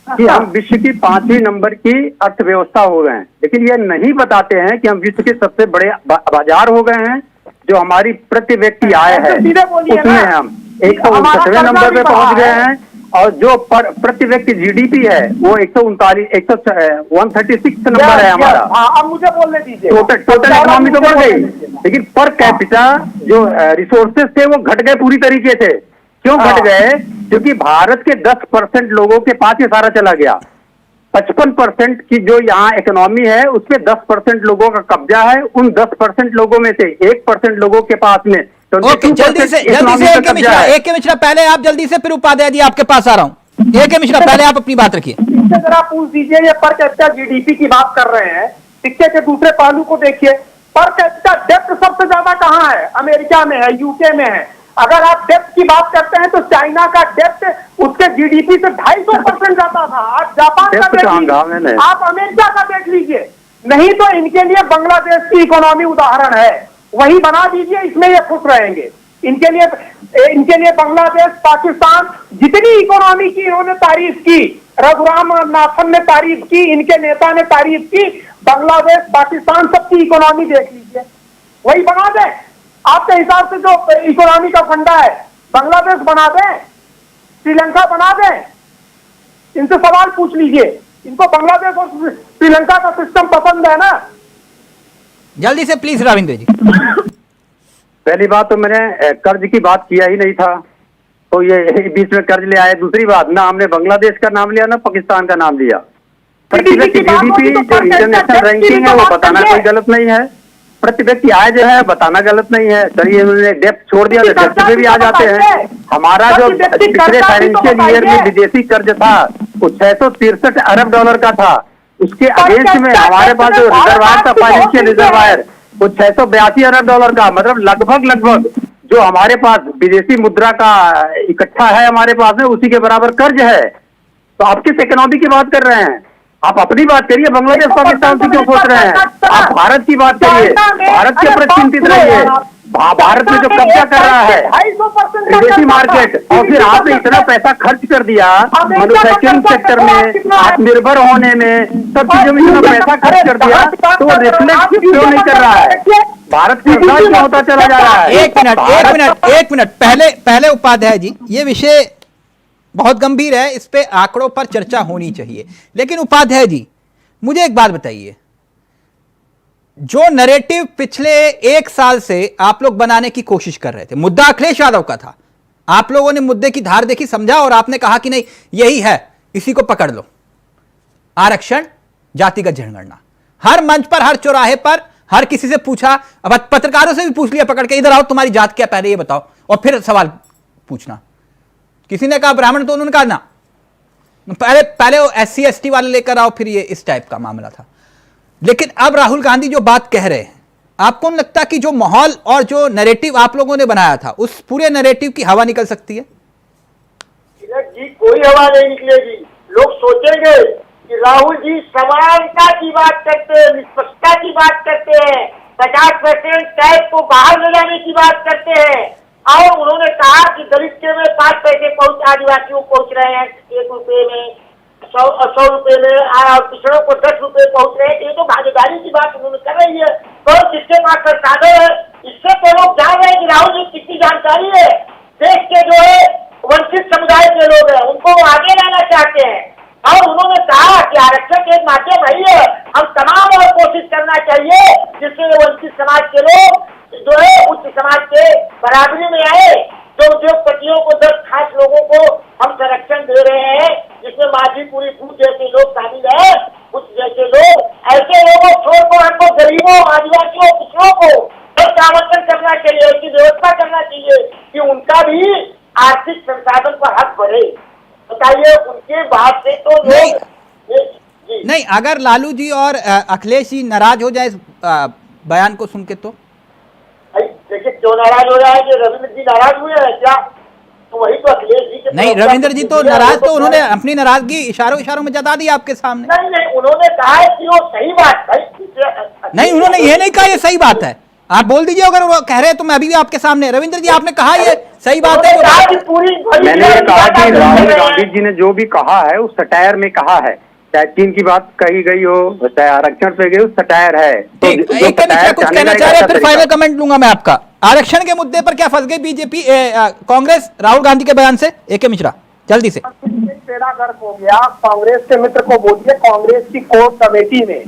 कि हम विश्व की 5वीं नंबर की अर्थव्यवस्था हो गए हैं, लेकिन ये नहीं बताते हैं कि हम विश्व के सबसे बड़े बाजार हो गए हैं। जो हमारी प्रति व्यक्ति आय है उसमें हम 169वें नंबर पे पहुंच गए हैं, और जो प्रति व्यक्ति जीडीपी है वो 136 नंबर है हमारा। अब मुझे बोलने दीजिए। टोटल इकोनॉमी तो बढ़ गई, लेकिन पर कैपिटा जो रिसोर्सेज थे वो घट गए पूरी तरीके से। क्यों घट गए? क्योंकि भारत के 10% लोगों के पास ये सारा चला गया। 55% की जो यहाँ इकोनॉमी है उसमें 10% लोगों का कब्जा है। उन 10% लोगों में से 1% लोगों के पास में ओके, जल्दी से एके मिश्रा पहले आप जल्दी से, फिर उपाध्याय जी आपके पास आ रहा हूं। एके मिश्रा पहले आप अपनी बात रखिए। इससे जरा पूछ दीजिए, ये पर कैपिटा जीडीपी की बात कर रहे हैं, सिक्के के दूसरे पहलू को देखिए। पर कैपिटा डेप्थ सबसे ज्यादा कहाँ है? अमेरिका में है, यूके में है। अगर आप डेप्थ की बात करते हैं तो चाइना का डेप्थ उसके जीडीपी से 250% जाता था। आज जापान का देख लीजिए, आप अमेरिका का देख लीजिए। नहीं तो इनके लिए बांग्लादेश की इकोनॉमी उदाहरण है, वही बना दीजिए, इसमें ये खुश रहेंगे। इनके लिए बांग्लादेश, पाकिस्तान, जितनी इकोनॉमी की इन्होंने तारीफ की, रघुराम नाथन ने तारीफ की, इनके नेता ने तारीफ की, बांग्लादेश, पाकिस्तान सबकी इकोनॉमी देख लीजिए, वही बना दे। आपके हिसाब से जो इकोनॉमी का फंडा है, बांग्लादेश बना दे, श्रीलंका बना दे। इनसे सवाल पूछ लीजिए, इनको बांग्लादेश और श्रीलंका का सिस्टम पसंद है ना? जल्दी से प्लीज रविंद्र जी। पहली बात तो मैंने कर्ज की बात किया ही नहीं था, तो ये बीच में कर्ज ले आए। दूसरी बात, ना हमने बांग्लादेश का नाम लिया ना पाकिस्तान का नाम लिया। प्रति व्यक्ति जीडीपी जो इंटरनेशनल रैंकिंग है वो बताना कोई गलत नहीं है, प्रति व्यक्ति आय जो है बताना गलत नहीं है। चलिए उन्होंने डेप्थ छोड़ दिया तो डेप्थ पे भी आ जाते हैं। हमारा जो पिछले फाइनेंशियल ईयर में विदेशी कर्ज था वो 663 अरब डॉलर का था। उसके अगेंस्ट में हमारे पास जो रिजर्वायर था, फाइनेंशियल रिजर्वायर, वो 682 अरब डॉलर का, मतलब लगभग जो हमारे पास विदेशी मुद्रा का इकट्ठा है हमारे पास में, उसी के बराबर कर्ज है। तो आप किस इकोनॉमी की बात कर रहे हैं? आप अपनी बात करिए, बांग्लादेश पाकिस्तान से क्यों सोच रहे हैं? आप भारत की बात करिए, भारत के ऊपर चिंतित रहिए। भारत में जो कब्जा कर रहा है विदेशी मार्केट, और फिर आपने इतना पैसा खर्च कर दिया मैन्युफैक्चरिंग सेक्टर में, आत्मनिर्भर होने में, सब चीजों में इतना पैसा खर्च कर दिया, तो रिफ्लेक्ट क्यों नहीं कर रहा है? भारत कर्जदार क्यों होता चला जा रहा है? एक मिनट पहले उपाध्याय जी, ये विषय बहुत गंभीर है, इस पे आंकड़ों पर चर्चा होनी चाहिए। लेकिन उपाध्याय जी, मुझे एक बात बताइए, जो नैरेटिव पिछले 1 साल से आप लोग बनाने की कोशिश कर रहे थे, मुद्दा अखिलेश यादव का था, आप लोगों ने मुद्दे की धार देखी, समझा और आपने कहा कि नहीं यही है, इसी को पकड़ लो, आरक्षण, जातिगत जनगणना। हर मंच पर, हर चौराहे पर, हर किसी से पूछा, अब पत्रकारों से भी पूछ लिया पकड़ के, इधर आओ तुम्हारी जात क्या, पहले ये बताओ, और फिर सवाल पूछना। किसी ने कहा ब्राह्मण, तो उन्होंने कहा ना, पहले वो SC ST वाले लेकर आओ, फिर ये इस टाइप का मामला था। लेकिन अब राहुल गांधी जो बात कह रहे हैं, आपको नहीं लगता कि जो माहौल और जो नैरेटिव आप लोगों ने बनाया था, उस पूरे नैरेटिव की हवा निकल सकती है? जी कोई हवा नहीं निकलेगी। लोग सोचेंगे कि राहुल जी समानता की बात करते हैं, निष्पक्षता की बात करते हैं, 50% टैक्स को बाहर ले जाने की बात करते हैं, और उन्होंने कहा कि दलित के में 5 पैसे पहुंच, आदिवासियों को पहुंच रहे हैं 1 रुपए में, 100 रुपए में, और पिछड़ों को 10 रुपए पहुंच रहे हैं। ये तो भागीदारी की बात उन्होंने कर रही है। तो किसके पास संसाधन है, इससे तो लोग जान रहे हैं कि राहुल जी कितनी जानकारी है। देश के जो है वंचित समुदाय के लोग हैं, उनको आगे लाना चाहते हैं, और उन्होंने कहा कि आरक्षण के एक माध्यम है, हम तमाम और कोशिश करना चाहिए जिससे वंचित समाज के लोग जो है उच्च समाज के बराबरी में आए। जो उद्योगपतियों को 10 खास लोगों को हम संरक्षण दे रहे हैं, जिसमें माझीपुरी बूथ जैसे लोग शामिल है, कुछ जैसे लोग, ऐसे लोगों छोड़कर हमको गरीबों, आदिवासियों, पिछड़ों को आवंटन करना चाहिए, उसकी व्यवस्था करना चाहिए कि उनका भी आर्थिक संसाधन पर हक बढ़े। बताइए, उनके बात से तो लोग नहीं, अगर लालू जी और अखिलेश जी नाराज हो जाए इस बयान को सुन के, तो देखिए क्यों नाराज हो रहा है कि रविंद्र जी नाराज हुए हैं क्या? तो वही तो अखिलेश जी के नहीं, रविंद्र जी तो नाराज, तो उन्होंने अपनी नाराजगी इशारों में जता दी आपके सामने। नहीं, उन्होंने कहा है कि वो सही बात है। नहीं, उन्होंने ये नहीं कहा ये सही बात है, आप बोल दीजिए अगर वो कह रहे हैं तो मैं अभी भी आपके सामने। रविंद्र जी, आपने कहा ये सही बात है? मैंने ये कहा कि राहुल गांधी जी ने जो भी कहा है उस सटायर में कहा है, चाहे चीन की बात कही गई हो, चाहे आरक्षण पे गई हो, सटायर है। तो एक कुछ कहना चाह रहे हैं, फिर फाइनल कमेंट लूंगा मैं आपका। आरक्षण के मुद्दे पर क्या फंस गई बीजेपी, कांग्रेस राहुल गांधी के बयान से? AK मिश्रा, जल्दी से। बेड़ा गर्क हो गया। कांग्रेस के मित्र को बोलिए, कांग्रेस की कोर कमेटी में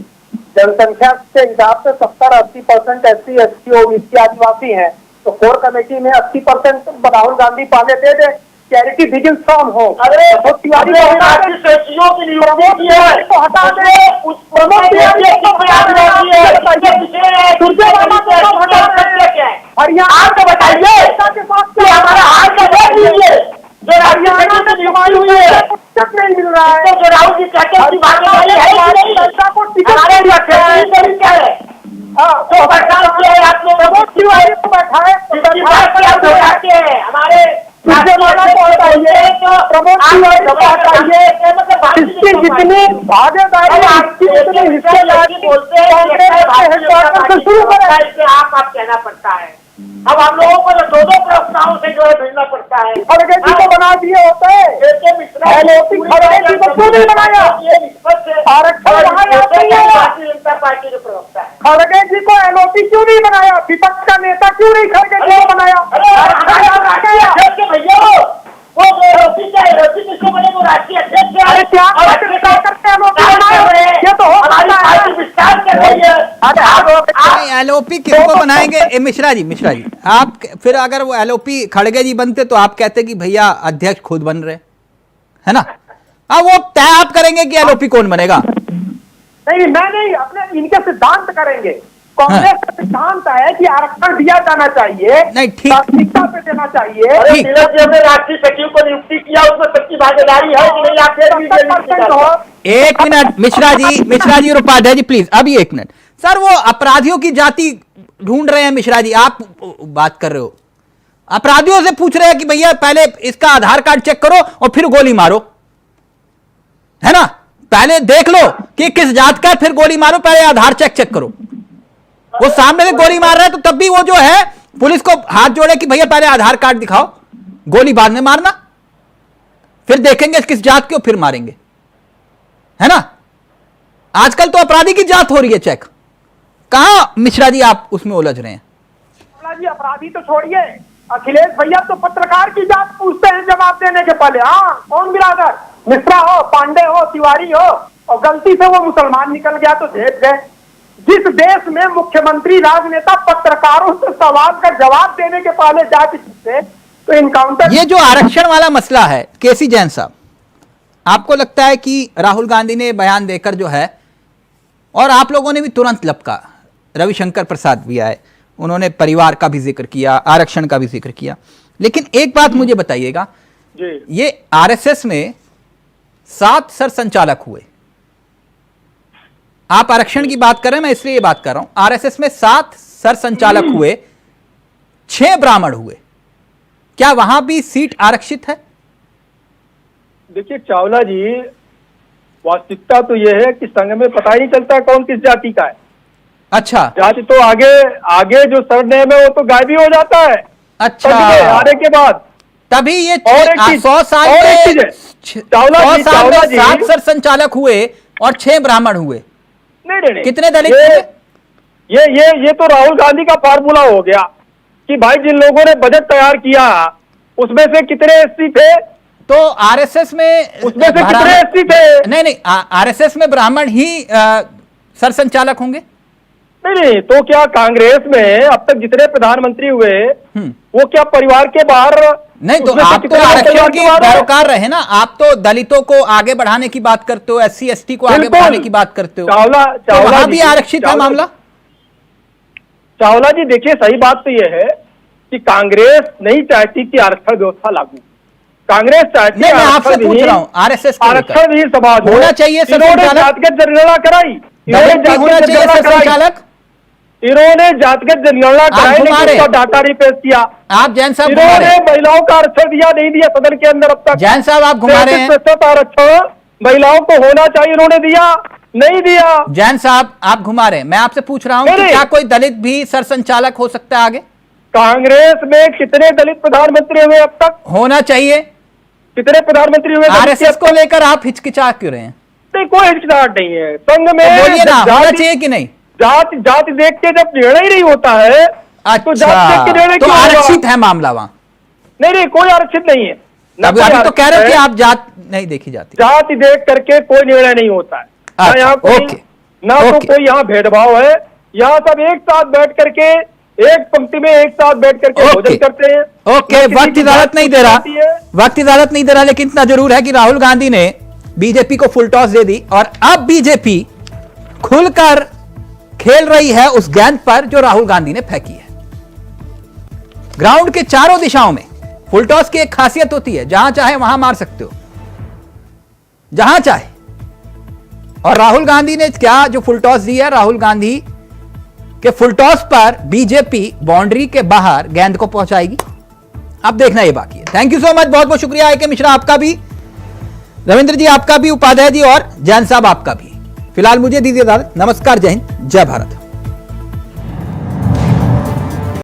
जनसंख्या के हिसाब से 70-80% SC ST OBC आदिवासी हैं, तो कोर कमेटी में 80% राहुल गांधी पाले दे दे, चैरिटी बिगिन फ्रॉम होम। अरे तिवारी को हटा दे, हरियाणा को बताइए हमारा हाल का देख लीजिए, जो हरियाणा में बीमारी हुई है नहीं मिल रहा है, जो राहुल जी कहते हैं कि भागीदारी है, हमारे लिए क्या है? तो परेशान किया है आप लोग, तिवारी को बैठाए, हमारे इसकी जितनी भागीदारी शुरू करें, आप कहना पड़ता है। अब हम लोगों को 2-2 प्रस्तावों से जो है भेजना पड़ता है। खड़गे जी को बना दिए होते हैं, खड़गे जी को क्यों नहीं बनाया? आरक्षण भारतीय जनता पार्टी के प्रवक्ता है, खड़गे जी को LOP क्यों नहीं बनाया? विपक्ष का नेता क्यों नहीं खड़गे जी को बनाया? भैया वो LOP किसको बने? वो राष्ट्रीय अध्यक्ष है। क्या करते हैं? ये तो हमारी पार्टी विस्तार कर रही है। LOP किसको बनाएंगे? मिश्रा जी, आप फिर अगर वो LOP खड़गे जी बनते तो आप कहते कि भैया अध्यक्ष खुद बन रहे, है ना? अब वो तय आप करेंगे कि LOP कौन बनेगा? नहीं, मैं नहीं, अपने इनके सिद्धांत करेंगे। कांग्रेस का सिद्धांत है कि आरक्षण दिया जाना चाहिए, नहीं ठीक, प्राथमिकता पे देना चाहिए। हमने राष्ट्रीय सचिव को नियुक्ति किया, उसमें सबकी भागीदारी है कि नहीं? आप एक मिनट मिश्रा जी और उपाध्याय जी प्लीज, अभी 1 मिनट। सर, वो अपराधियों की जाति ढूंढ रहे हैं मिश्रा जी, आप बात कर रहे हो, अपराधियों से पूछ रहे हैं कि भैया पहले इसका आधार कार्ड चेक करो और फिर गोली मारो, है ना? पहले देख लो कि किस जात का है, फिर गोली मारो, पहले आधार चेक करो। वो सामने से गोली मार रहा है तो तब भी वो जो है पुलिस को हाथ जोड़े कि भैया पहले आधार कार्ड दिखाओ, गोली बाद में मारना, फिर देखेंगे किस जात के हो फिर मारेंगे, है ना? आजकल तो अपराधी की जात हो रही है चेक, कहां मिश्रा जी आप उसमें उलझ रहे हैं? जी अपराधी तो छोड़िए, अखिलेश भैया तो पत्रकार की जात पूछते हैं जवाब देने के पहले। हाँ, कौन बिरादर, मिश्रा हो, पांडे हो, तिवारी हो, और गलती से वो मुसलमान निकल गया तो झेप गए। जिस देश में मुख्यमंत्री राजनेता पत्रकारों से सवाल का जवाब देने के पहले जात पूछते तो इनकाउंटर। ये जो आरक्षण वाला मसला है, केसी जैन साहब, आपको लगता है कि राहुल गांधी ने बयान देकर जो है, और आप लोगों ने भी तुरंत लपका, रविशंकर प्रसाद भी आए, उन्होंने परिवार का भी जिक्र किया, आरक्षण का भी जिक्र किया, लेकिन एक बात मुझे बताइएगा, ये आरएसएस में 7 सरसंचालक हुए, आप आरक्षण की बात कर रहे हैं, मैं इसलिए ये बात कर रहा हूं, आरएसएस में 7 सरसंचालक हुए, 6 ब्राह्मण हुए, क्या वहां भी सीट आरक्षित है? देखिए चावला जी, वास्तविकता तो यह है कि संघ में पता ही नहीं चलता कौन किस जाति का है। अच्छा, जाति तो आगे जो सरनेम है वो तो गायब ही हो जाता है। अच्छा, आने के बाद तभी ये 100 साल में 7 सरसंचालक हुए और 6 ब्राह्मण हुए। नहीं, कितने दलित हुए? ये तो राहुल गांधी का फार्मूला हो गया कि भाई जिन लोगों ने बजट तैयार किया उसमें से कितने एससी थे, तो आरएसएस में उसमें से कितने एससी थे? नहीं, आरएसएस में ब्राह्मण ही सरसंचालक होंगे? नहीं, तो क्या कांग्रेस में अब तक जितने प्रधानमंत्री हुए वो क्या परिवार के बाहर? नहीं, तो आप तो आरक्षण के पैरोकार रहे ना, आप तो दलितों को आगे बढ़ाने की बात करते हो, एससी एसटी को आगे बढ़ाने की बात करते हो, तो वहां भी आरक्षित है मामला? चावला जी देखिए, सही बात तो यह है कि कांग्रेस नहीं चाहती कि आरक्षण व्यवस्था लागू, कांग्रेस चाहती है, मैं आपसे पूछ रहा हूं, आरएसएस आरक्षण ही समाज होना चाहिए, जातिगत जनगणना कराई, इन्होंने जातिगत जनगणना कराई, लेकिन उसका डाटा नहीं पेश किया। आप जैन साहब इन्होंने महिलाओं का आरक्षण दिया, नहीं दिया सदन के अंदर अब तक। जैन साहब आप घुमा रहे हैं, आरक्षण महिलाओं को होना चाहिए, उन्होंने दिया नहीं दिया। जैन साहब आप घुमा रहे हैं, मैं आपसे पूछ रहा हूं कि क्या कोई दलित भी सरसंचालक हो सकता है आगे? कांग्रेस में कितने दलित प्रधानमंत्री हुए अब तक? होना चाहिए। कितने प्रधानमंत्री हुए? आरएसएस को लेकर आप हिचकिचा क्यों रहे हैं? नहीं, कोई हिचकिचाहट नहीं है संघ में। बोलिए ना, होना चाहिए कि नहीं? जाति देख के जब निर्णय ही नहीं होता है, तो जाति देख के निर्णय तो आरक्षित है मामला वहां? नहीं, कोई आरक्षित नहीं है। अभी तो कह रहे हो कि आप जात नहीं देखी जाती, जाति देख करके कोई निर्णय नहीं होता है। ना यहाँ तो कोई यहाँ भेदभाव है, यहाँ सब एक साथ बैठ करके एक पंक्ति में एक साथ बैठ करके भोजन करते हैं। ओके, वक्त इजाजत नहीं दे रहा, लेकिन इतना जरूर है कि राहुल गांधी ने बीजेपी को फुल टॉस दे दी और अब बीजेपी खुलकर खेल रही है उस गेंद पर जो राहुल गांधी ने फेंकी है। ग्राउंड के चारों दिशाओं में फुल टॉस की एक खासियत होती है, जहां चाहे वहां मार सकते हो, जहां चाहे। और राहुल गांधी ने क्या जो फुल टॉस दी है, राहुल गांधी के फुल टॉस पर बीजेपी बाउंड्री के बाहर गेंद को पहुंचाएगी। अब देखना ये बाकी है। थैंक यू सो मच, बहुत बहुत शुक्रिया ए के मिश्रा आपका भी, रविंद्र जी आपका भी, उपाध्याय जी और जैन साहब आपका भी। फिलहाल मुझे दीजिए इजाजत। नमस्कार, जय हिंद, जय भारत।